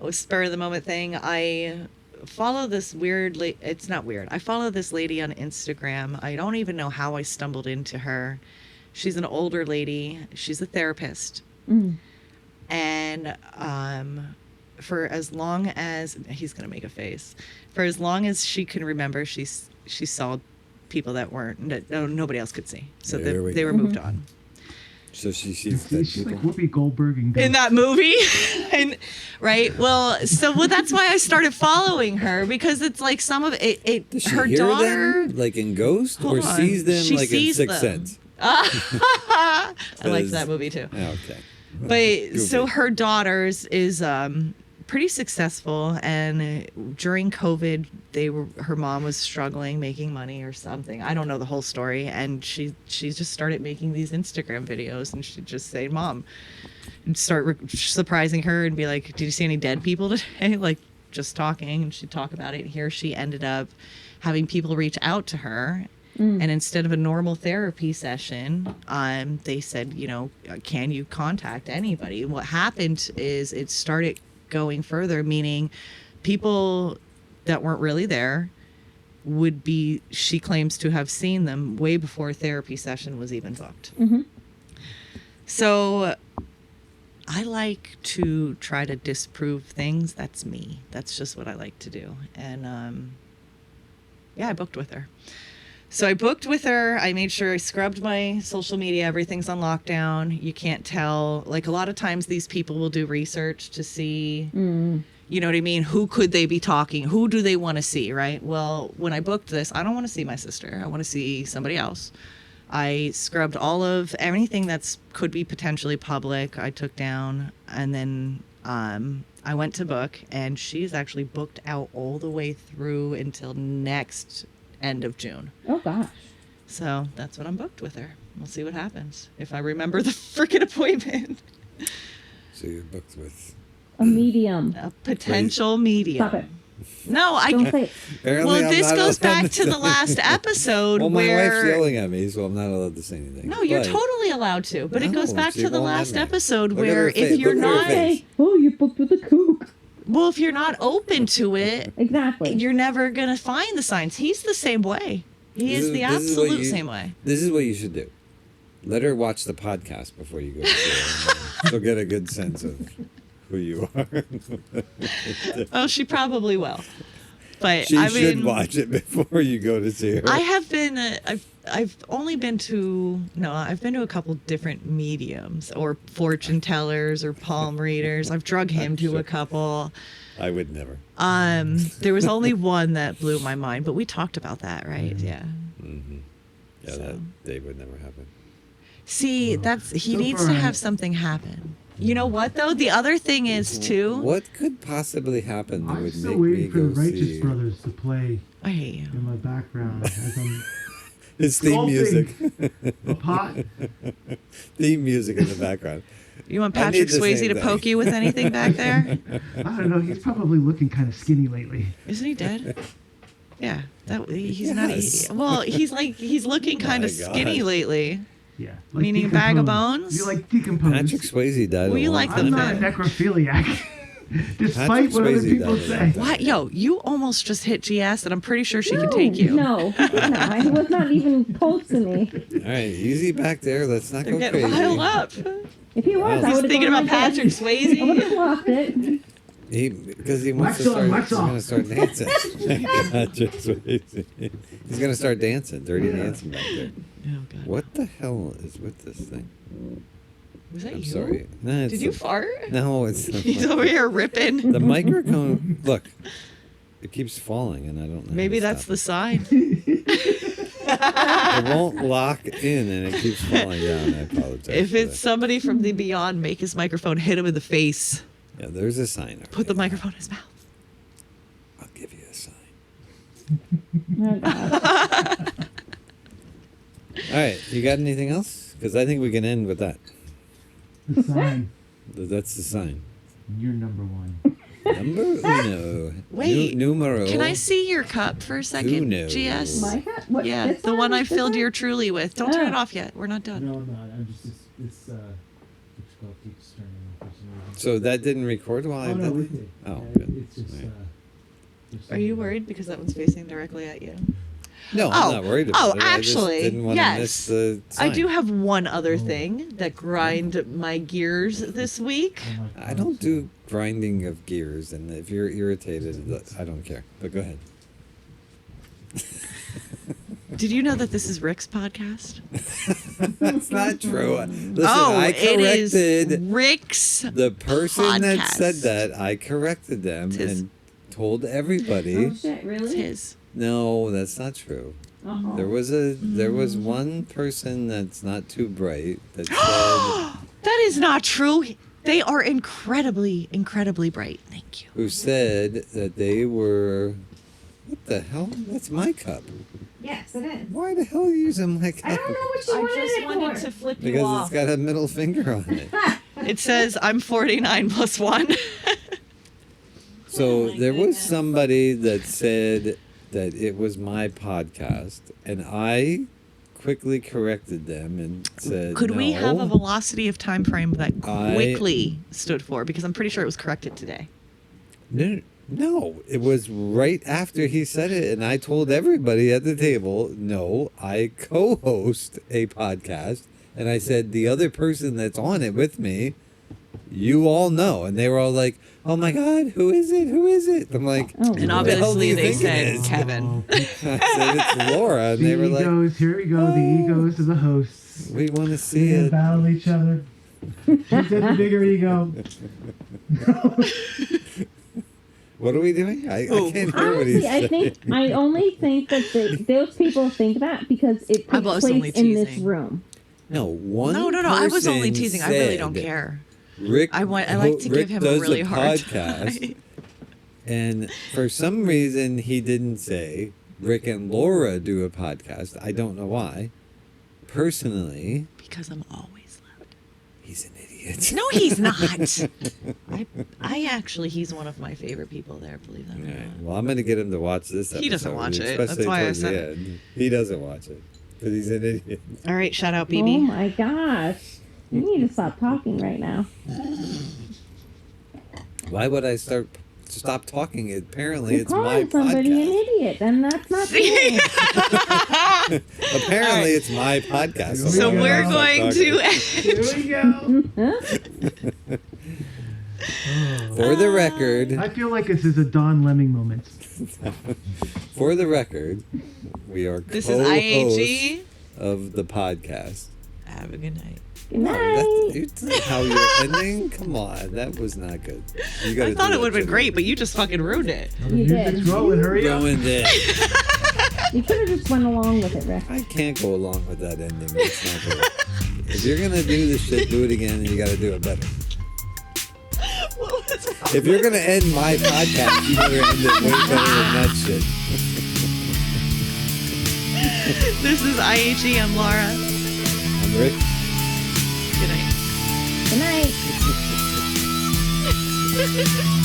S2: a spur of the moment thing, I follow this weird, it's not weird. I follow this lady on Instagram. I don't even know how I stumbled into her. She's an older lady. She's a therapist. And for as long as, he's going to make a face, for as long as she can remember, she saw people that nobody else could see. So
S1: There we
S2: they
S1: go.
S2: were moved on.
S1: So she sees dead
S4: She's
S1: people.
S4: like Whoopi Goldberg and
S2: In that movie. And right. Well, that's why I started following her, because it's like some of it
S1: Does she
S2: her
S1: hear
S2: daughter.
S1: them like in Ghost,
S2: Hold
S1: or
S2: on.
S1: sees them
S2: She
S1: like in
S2: sees
S1: Sixth
S2: them.
S1: Sense?
S2: I liked
S1: Because-
S2: that movie too.
S1: Oh, okay.
S2: But so
S1: Goofy.
S2: her daughter's is pretty successful, and during COVID, her mom was struggling making money or something. I don't know the whole story, and she just started making these Instagram videos, and she'd just say, "Mom," and start surprising her and be like, "Did you see any dead people today?" Like just talking, and she'd talk about it. And here she ended up having people reach out to her. And instead of a normal therapy session, they said, can you contact anybody? And what happened is it started going further, meaning people that weren't really there she claims to have seen them way before a therapy session was even booked. So I like to try to disprove things. That's me. That's just what I like to do. And I booked with her. So I booked with her. I made sure I scrubbed my social media. Everything's on lockdown. You can't tell. Like a lot of times these people will do research to see, you know what I mean? Who could they be talking? Who do they want to see, right? Well, when I booked this, I don't want to see my sister. I want to see somebody else. I scrubbed all of anything that's could be potentially public. I took down, and then I went to book, and she's actually booked out all the way through until next end of June.
S3: Oh gosh.
S2: So that's what I'm booked with her. We'll see what happens if I remember the freaking appointment.
S1: So you're booked with.
S3: A medium.
S2: A potential medium.
S3: Stop it.
S2: No,
S3: Don't say it.
S1: Apparently
S2: Well,
S1: I'm
S2: this
S1: not
S2: goes
S1: allowed
S2: back to the
S1: say
S2: last
S1: anything.
S2: episode
S1: Well, my
S2: where.
S1: wife's yelling at me, so I'm not allowed to say anything.
S2: No, you're
S1: But-
S2: totally allowed to. But it goes
S1: No,
S2: back
S1: she
S2: to the
S1: won't let
S2: last
S1: me.
S2: episode
S1: Look at
S2: where
S1: her
S2: if
S1: face.
S2: you're
S1: Look at her
S2: not.
S1: face.
S3: Say, oh, you booked with a kook.
S2: Well, if you're not open to it,
S3: Exactly.
S2: you're never going to find the signs. He's the same way. He is the
S1: This is what
S2: absolute
S1: you-
S2: same way.
S1: This is what you should do. Let her watch the podcast before you go to see her. She'll get a good sense of who you are.
S2: Oh, she probably will. But
S1: She
S2: I
S1: should
S2: mean,
S1: watch it before you go to see her.
S2: I have been. I've only been to I've been to a couple different mediums or fortune tellers or palm readers. I've drug him to a couple.
S1: I would never.
S2: There was only one that blew my mind, but we talked about that, right? Yeah.
S1: Mm-hmm. Yeah,
S2: So.
S1: that day would never happen.
S2: See, he needs to have something happen. You know what though? The other thing is too.
S1: What could possibly happen that
S4: I'm
S1: would
S4: still
S1: make me
S4: waiting for the
S1: go
S4: Righteous
S1: see
S4: Brothers to play
S2: I hate you.
S4: in my background as I'm
S1: his theme music?
S4: a pot.
S1: Theme music in the background.
S2: You want
S1: I need
S2: Patrick
S1: the
S2: Swayze
S1: same
S2: to
S1: thing.
S2: poke you with anything back there?
S4: I don't know. He's probably looking kind of skinny lately.
S2: Isn't he dead? Yeah, he's
S1: Yes.
S2: not. Well, he's looking kind
S1: My
S2: of skinny
S1: God.
S2: lately.
S4: Yeah.
S2: Meaning a bag of
S4: decomposed.
S2: bones?
S4: You like decomposed.
S1: Patrick Swayze died
S2: Well,
S1: a
S2: you
S1: long
S2: like
S1: time
S4: I'm
S2: the
S4: not a
S1: ago.
S4: necrophiliac. Despite
S1: Patrick
S4: what other
S1: Swayze
S4: people
S1: died a
S4: say.
S1: long time.
S2: What? Yo, you almost just hit GS, and I'm pretty sure she
S3: no,
S2: can take you.
S3: No, he was not even close to me.
S1: All right, easy back there. Let's not
S2: They're
S1: go
S2: getting
S1: crazy.
S2: riled up.
S3: If he was,
S1: Wow.
S3: I
S2: He's
S3: would have
S2: thinking about Patrick
S3: I would
S2: Swayze.
S3: have blocked it.
S1: Because he wants to
S4: Wax on,
S1: start.
S4: wax
S1: He's
S4: off.
S1: going to start dancing. Patrick Swayze. He's going to start dancing, dirty dancing back there.
S2: Oh God.
S1: What the hell is with this thing?
S2: Was that
S1: I'm
S2: you?
S1: sorry. No, it's
S2: Did you
S1: the-
S2: fart?
S1: No, it's the
S2: He's over here ripping.
S1: The microphone. Look, it keeps falling, and I don't know.
S2: Maybe
S1: how to
S2: that's
S1: stop
S2: the sign.
S1: it. It won't lock in, and it keeps falling down. I apologize.
S2: If
S1: for
S2: it's
S1: that.
S2: somebody from the beyond, make his microphone hit him in the face.
S1: Yeah, there's a sign.
S2: Put the
S1: already.
S2: microphone in his mouth.
S1: I'll give you a sign.
S3: Oh, God.
S1: All right, you got anything else? Because I think we can end with that.
S4: The sign.
S1: That's the sign.
S4: You're number one.
S1: Number uno.
S2: Wait,
S1: numero.
S2: Can I see your cup for a second,
S1: Uno.
S2: GS?
S3: My hat? What,
S2: Yeah,
S3: this
S2: the
S3: one?
S2: one I
S3: This
S2: filled
S3: one?
S2: your Truly with. Don't turn it
S3: Oh.
S2: off yet. We're not done.
S5: No, I'm not. I'm just it's what's called keeps turning off for some reason.
S1: So that didn't record while I
S5: Oh no,
S1: did?
S5: it did.
S1: Oh,
S5: Yeah,
S1: good.
S5: It's just
S1: Right.
S5: just
S2: Are you
S5: something-
S2: worried because that one's facing directly at you?
S1: No,
S2: Oh,
S1: I'm not worried about
S2: oh,
S1: it. I just
S2: actually,
S1: didn't want to miss
S2: yes.
S1: the
S2: I
S1: sign.
S2: do have one other
S5: Oh.
S2: thing that grind my gears this week.
S5: Oh my
S1: I
S5: God,
S1: don't
S5: so-
S1: do grinding of gears, and if you're irritated, I don't care. But go ahead.
S2: Did you know that this is Rick's podcast?
S1: That's not true. Listen,
S2: oh,
S1: I
S2: it is
S1: corrected
S2: Rick's.
S1: the person that
S2: podcast.
S1: said that. I corrected them
S2: It's his.
S1: and told everybody.
S3: Oh, shit,
S2: It's
S3: really?
S2: his.
S1: No, that's not true.
S3: Uh-huh.
S1: There was
S2: Mm.
S1: one person that's not too bright that said
S2: That is not true. They are incredibly, incredibly bright. Thank you.
S1: who said that they were. What the hell? That's my cup.
S3: Yes, it is.
S1: Why the hell are you using my cup?
S3: I don't know what you wanted it for.
S2: flip
S1: Because it's got a middle finger on it.
S2: It says I'm 49 plus 1.
S1: So
S3: Oh my
S1: there was
S3: goodness.
S1: somebody that said that it was my podcast, and I quickly corrected them and said,
S2: Could we
S1: "No."
S2: have a velocity of time frame that
S1: I-
S2: quickly stood for? Because I'm pretty sure it was corrected today.
S1: No, it was right after he said it, and I told everybody at the table, no, I co-host a podcast, and I said the other person that's on it with me, you all know, and they were all like, "Oh my God, who is it? Who is it?" I'm like,
S3: Oh,
S2: And
S1: What the hell do
S2: obviously
S1: you
S2: they
S1: think it
S2: said
S1: is?
S2: Kevin.
S1: I said it's Laura, and
S4: The
S1: they were like,
S4: egos, here we go. The egos of the hosts.
S1: "We want to see
S4: They
S1: it."
S4: battle each other. Who's got the bigger ego?
S1: What are we doing? I
S2: Oh.
S1: can't hear what he's
S3: Honestly,
S1: saying.
S3: I only think that those people think that because it
S2: I
S3: takes
S2: was only
S3: place in this
S2: teasing.
S3: room.
S1: No, one.
S2: No, I was only
S1: person
S2: teasing. I really don't
S1: said,
S2: care.
S1: Rick,
S2: I like to
S1: Rick
S2: give him a
S1: does
S2: really hard
S1: podcast,
S2: time.
S1: and for some reason he didn't say Rick and Laura do a podcast. I don't know why. Personally,
S2: Because I'm always loud.
S1: he's an idiot.
S2: No, he's not. He's one of my favorite people there, believe that or
S1: All right.
S2: not.
S1: Well, I'm going to get him to watch this episode.
S2: He doesn't watch it.
S1: especially
S2: That's why I
S1: towards the
S2: said it.
S1: end. He doesn't watch it because he's an idiot.
S2: All right, shout out,
S3: Oh
S2: BB.
S3: my gosh. You need to stop talking right now.
S1: Why would I start stop talking. Apparently,
S3: You're
S1: it's my
S3: calling somebody an
S1: podcast.
S3: idiot, and that's not cool.
S1: Apparently, it's my podcast.
S2: So
S4: Yeah.
S2: we're going to
S4: Here we go.
S1: For the record,
S4: I feel like this is a Don Lemming moment.
S1: for the record, we are
S2: This is
S1: co-hosts
S2: IHE.
S1: of the podcast.
S2: Have a good night.
S3: Good
S1: No,
S3: night.
S1: that's how you're ending. Come on, that was not good. You gotta
S2: I thought
S1: do
S2: it would have
S1: that,
S2: been great, but you just fucking ruined it.
S4: The
S3: You
S4: music's
S3: did.
S4: rolling. Hurry up.
S1: Ruined it.
S3: You could have just went along with it, Rick.
S1: I can't go along with that ending. It's not good. If you're gonna do this shit, do it again, and you gotta do it better.
S2: What was wrong?
S1: If you're gonna end my podcast, you better end it way better than that shit.
S2: This is IHE. I'm Laura.
S1: I'm Rick.
S2: Good night.
S3: Good night.